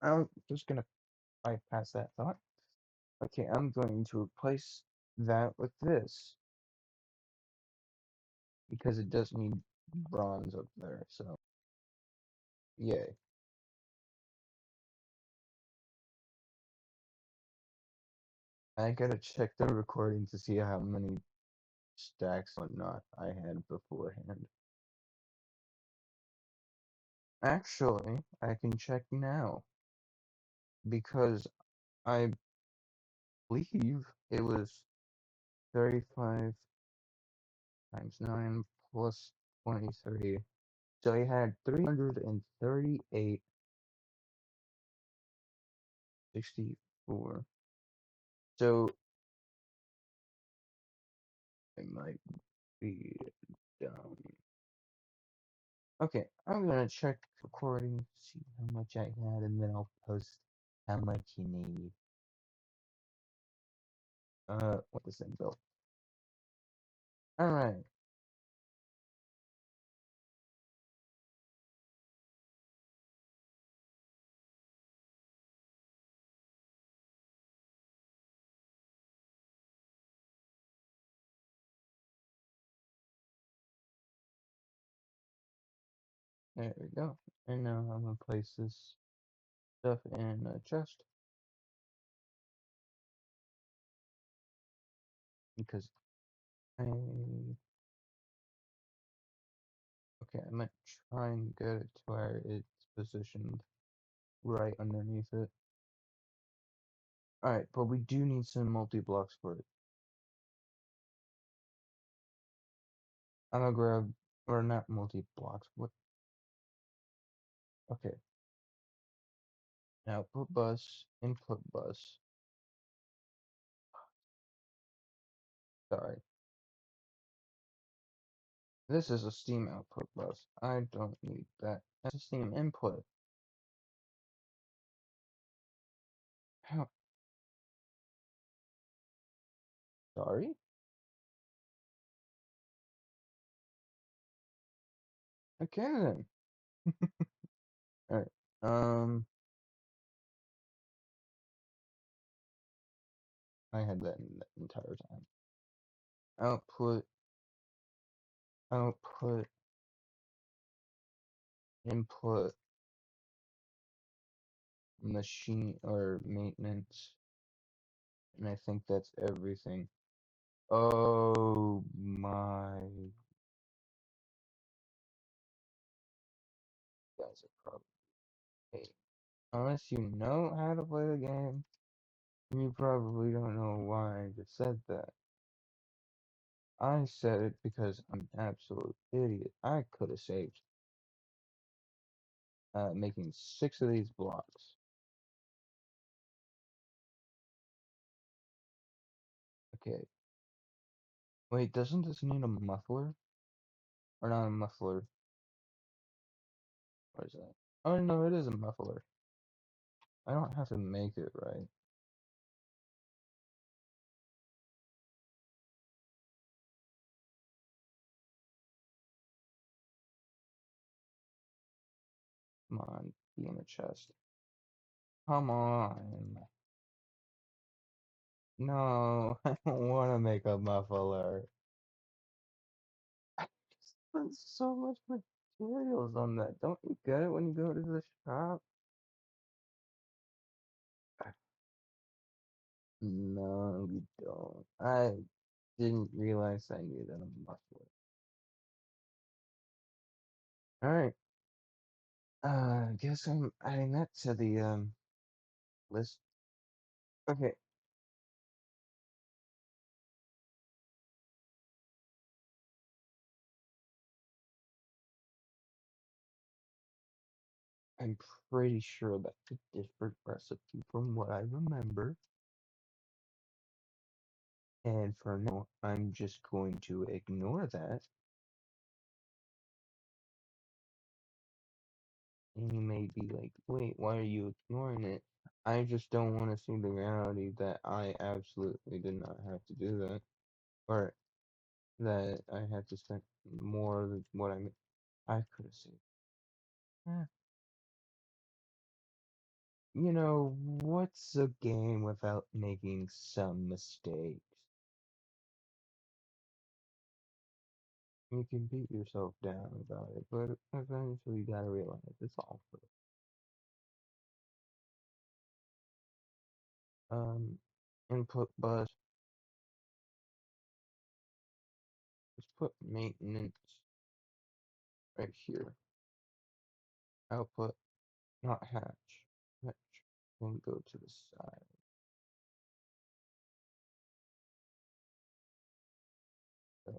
I'm just gonna bypass that thought. Okay, I'm going to replace that with this because it does need bronze up there. So, yay. I gotta check the recording to see how many stacks and whatnot I had beforehand. Actually, I can check now because I believe it was 35 times 9 plus 23. So I had 338, 64. So I might be dumb. Okay, I'm gonna check recording, see how much I had, and then I'll post how much you need. What the same bill? Alright, there we go. And now I'm gonna place this stuff in a chest because I okay, I might try and get it to where it's positioned right underneath it. Alright, but we do need some multi-blocks for it. I'm gonna grab, or not multi-blocks, what? Okay, output bus, input bus. Sorry. This is a Steam output bus. I don't need that. That's a Steam input. How? Sorry? Okay then. Alright. I had that in the entire time. Output, output, input, machine, or maintenance. And I think that's everything. Oh my. You guys are probably. Hey, unless you know how to play the game, you probably don't know why I just said that. I said it because I'm an absolute idiot. I could have saved making 6 of these blocks. Okay. Wait, doesn't this need a muffler? Or not a muffler? What is that? Oh no, it is a muffler. I don't have to make it right. Come on, be in the chest. Come on. No, I don't want to make a muffler. I spent so much materials on that. Don't you get it when you go to the shop? No, you don't. I didn't realize I needed a muffler. Alright. I guess I'm adding that to the list. Okay. I'm pretty sure that's a different recipe from what I remember. And for now, I'm just going to ignore that. And you may be like, wait, why are you ignoring it? I just don't want to see the reality that I absolutely did not have to do that. Or that I had to spend more than what I could have saved. Eh, you know, what's a game without making some mistakes? You can beat yourself down about it, but eventually you gotta realize it's all for input bus. put maintenance right here. Output, not hatch. Hatch. Then go to the side. So,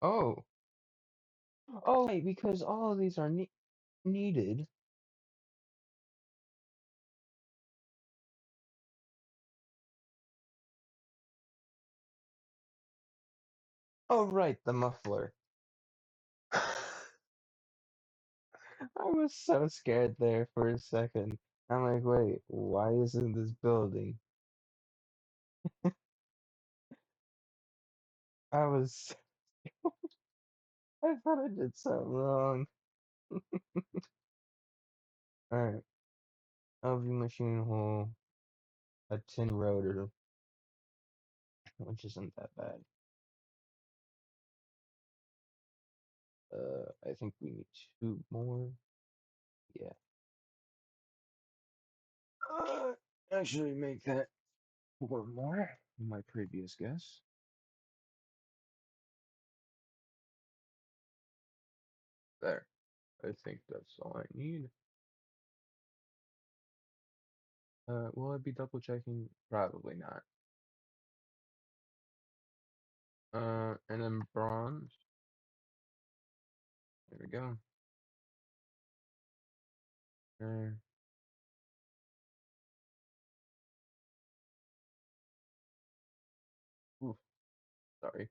oh, oh, wait, because all of these are needed. Oh, right, the muffler. I was so scared there for a second. I'm like, wait, why isn't this building? I was, I thought I did something wrong. Alright, LV machine hole, a tin rotor, which isn't that bad. I think we need two more. Yeah. Actually make that four more than my previous guess. There. I think that's all I need. Will I be double checking? Probably not. And then bronze. There we go. There. Oof, sorry.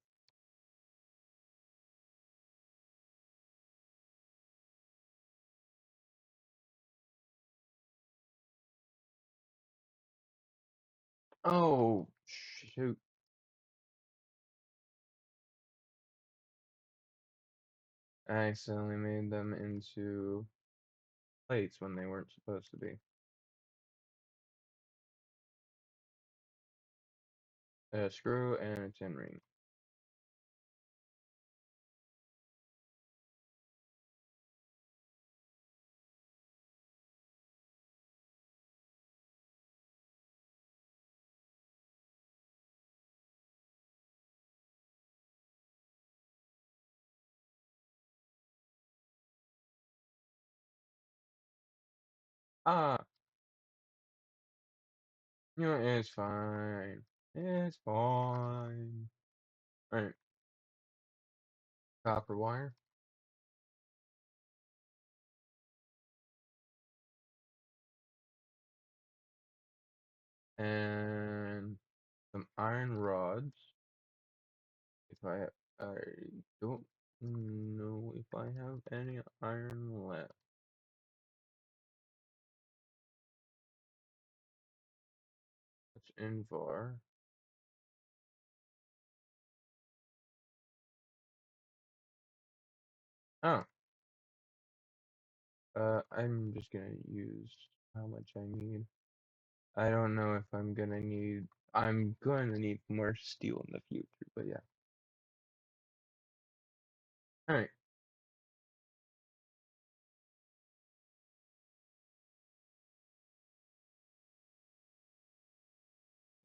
Oh, shoot. I accidentally made them into plates when they weren't supposed to be. A screw and a tin ring. Ah, you know, it's fine. It's fine. Alright, copper wire. And some iron rods. If I don't know if I have any iron left. That's Invar. Oh, I'm just gonna use how much I need. I don't know if I'm gonna need. I'm going to need more steel in the future, but yeah. All right.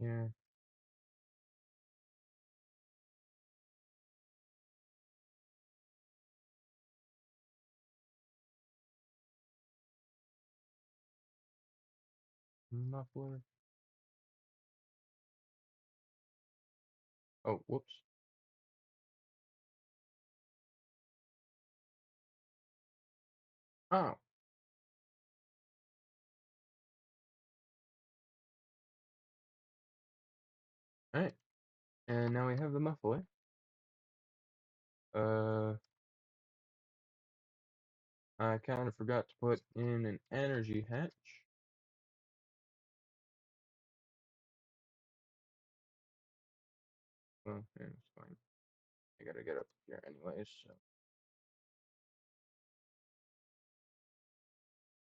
Yeah. Muffler. Oh, whoops. Oh, all right. And now we have the muffler. Uh, I kind of forgot to put in an energy hatch. Well, yeah, it's fine. I gotta get up here anyways, so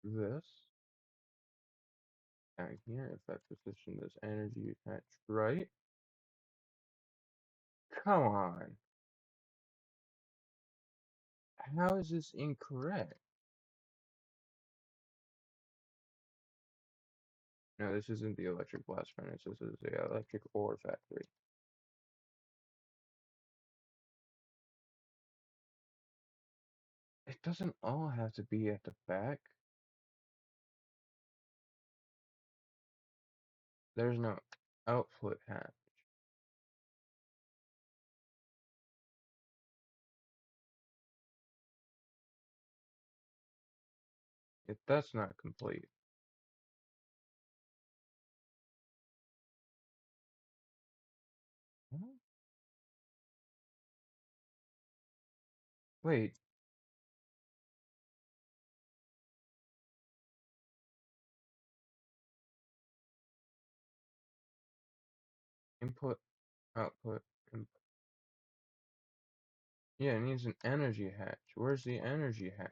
this down here, if I position this energy hatch right. Come on. How is this incorrect? No, this isn't the electric blast furnace. This is the electric ore factory. It doesn't all have to be at the back. There's no output hatch. If that's not complete. Huh? Wait, input, output, input. Yeah, it needs an energy hatch. Where's the energy hatch?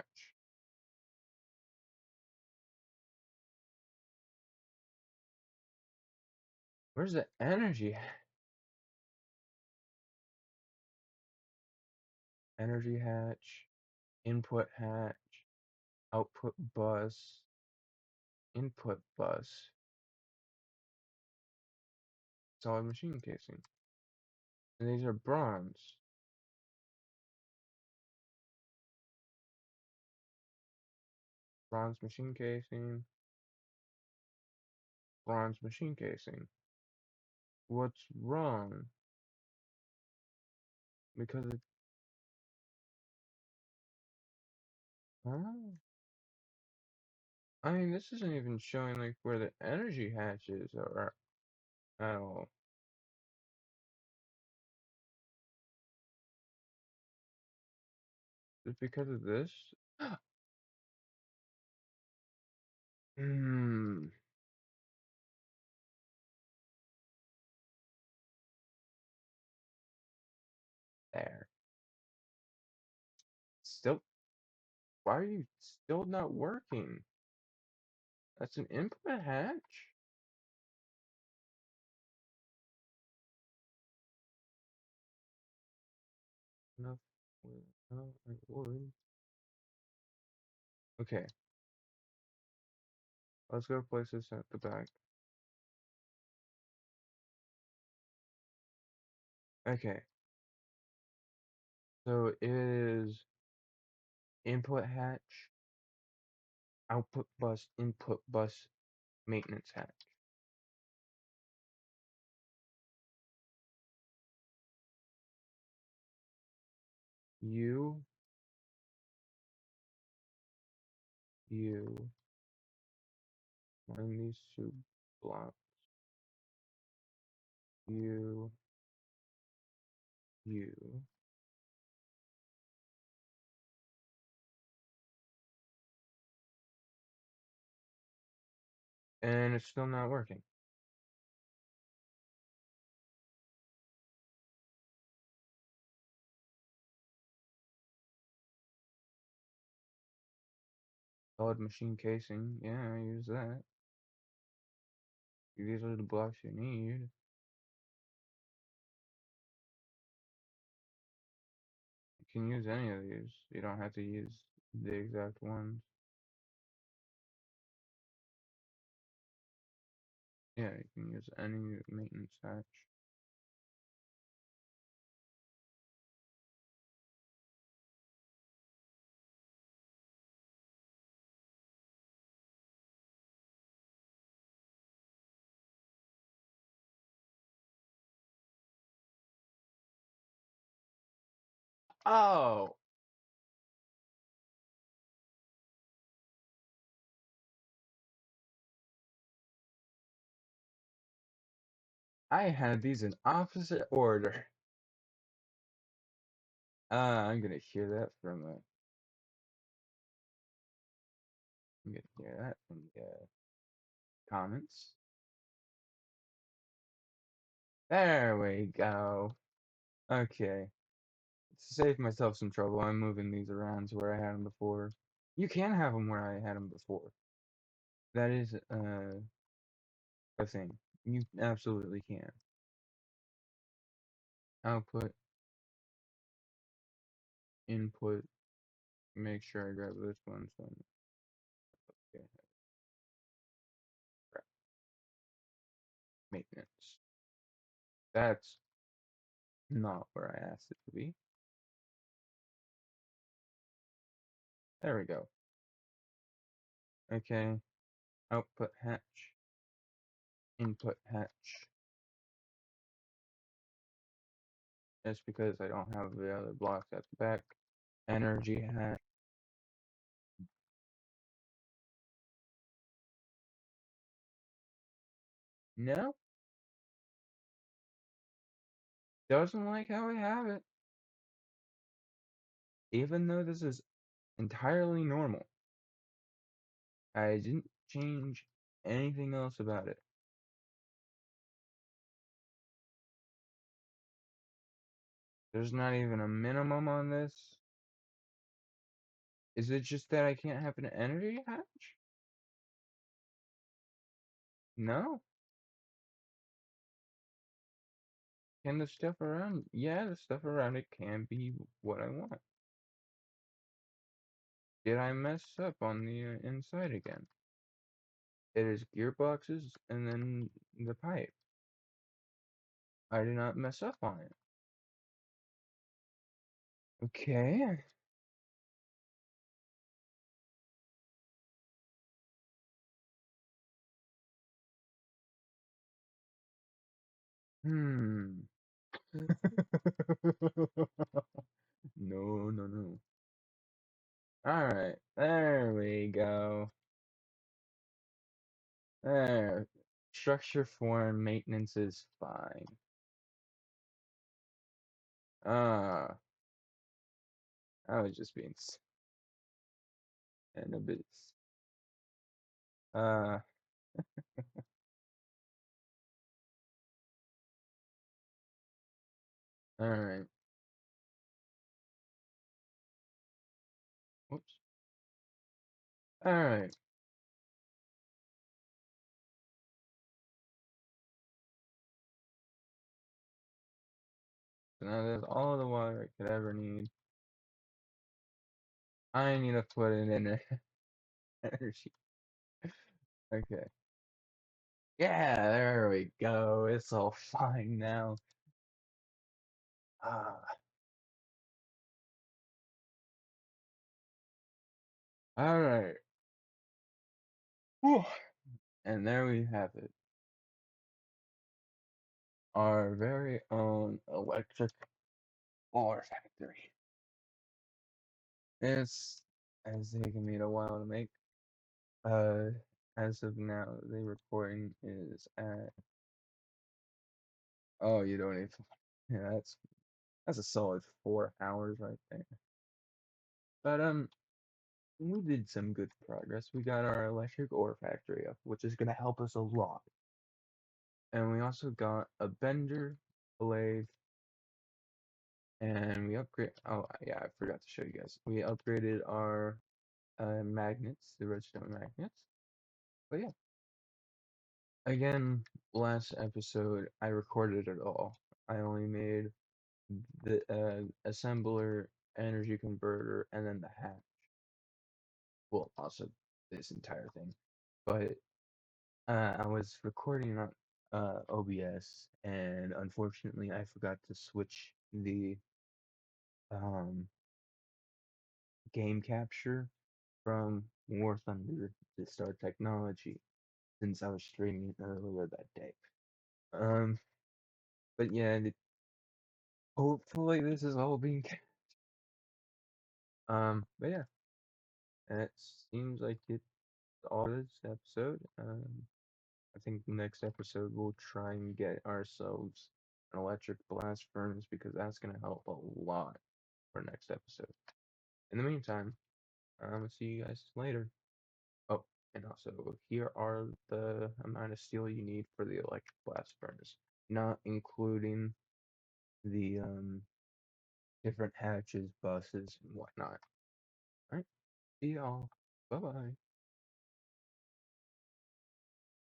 Where's the energy energy hatch, input hatch, output bus, input bus, solid machine casing. And these are bronze. Bronze machine casing, bronze machine casing. What's wrong? Because it, huh? I mean, this isn't even showing like where the energy hatches are at all. Just because of this? Hmm. There. Still, why are you still not working? That's an input hatch? No. No, I would. Okay, let's go place this at the back. Okay, so it is input hatch, output bus, input bus, maintenance hatch. You, you, line these two blocks. You, you. And it's still not working. Solid machine casing, yeah, I use that. These are the blocks you need. You can use any of these. You don't have to use the exact ones. Yeah, you can use any maintenance hatch. Oh, I had these in opposite order. I'm gonna hear that from I'm gonna hear that from the comments. There we go. Okay. To save myself some trouble, I'm moving these around to where I had them before. You can have them where I had them before. That is a thing. You absolutely can. Output, input, make sure I grab this one. So, okay, crap. Maintenance. That's not where I asked it to be. There we go. Okay, output hatch, input hatch. That's because I don't have the other blocks at the back. Energy hatch. No, doesn't like how I have it. Even though this is entirely normal, I didn't change anything else about it. There's not even a minimum on this. Is it just that I can't have an energy hatch? No. Can the stuff around? Yeah, the stuff around it can be what I want. Did I mess up on the inside again? It is gearboxes and then the pipe. I did not mess up on it. Okay. Hmm. No, no, no. Alright, there we go. There. Structure form maintenance is fine. Ah, I was just being and a bit. Uh, alright. Whoops. Alright. So now there's all the water I could ever need. I need to put it in energy. Okay. Yeah, there we go. It's all fine now. Ah. Alright. Whew. And there we have it. Our very own electric ore factory. It's taken me a while to make. Uh, as of now, the recording is at. Oh, you don't even. Yeah, that's a solid 4 hours right there. But we did some good progress. We got our electric ore factory up, which is gonna help us a lot. And we also got a bender, a lathe, and we upgrade. Oh yeah, I forgot to show you guys. We upgraded our magnets, the redstone magnets. But yeah, again, last episode I recorded it all. I only made the assembler, energy converter, and then the hatch. Well, also this entire thing. But I was recording on OBS, and unfortunately, I forgot to switch the um, game capture from War Thunder to Star Technology since I was streaming earlier that day. Um, but yeah, hopefully this is all being. But yeah, it seems like it's all this episode. I think the next episode we'll try and get ourselves an electric blast furnace because that's gonna help a lot for next episode. In the meantime, I'm gonna see you guys later. Oh, and also here are the amount of steel you need for the electric blast furnace, not including the different hatches, buses, and whatnot. All right, see y'all. Bye bye.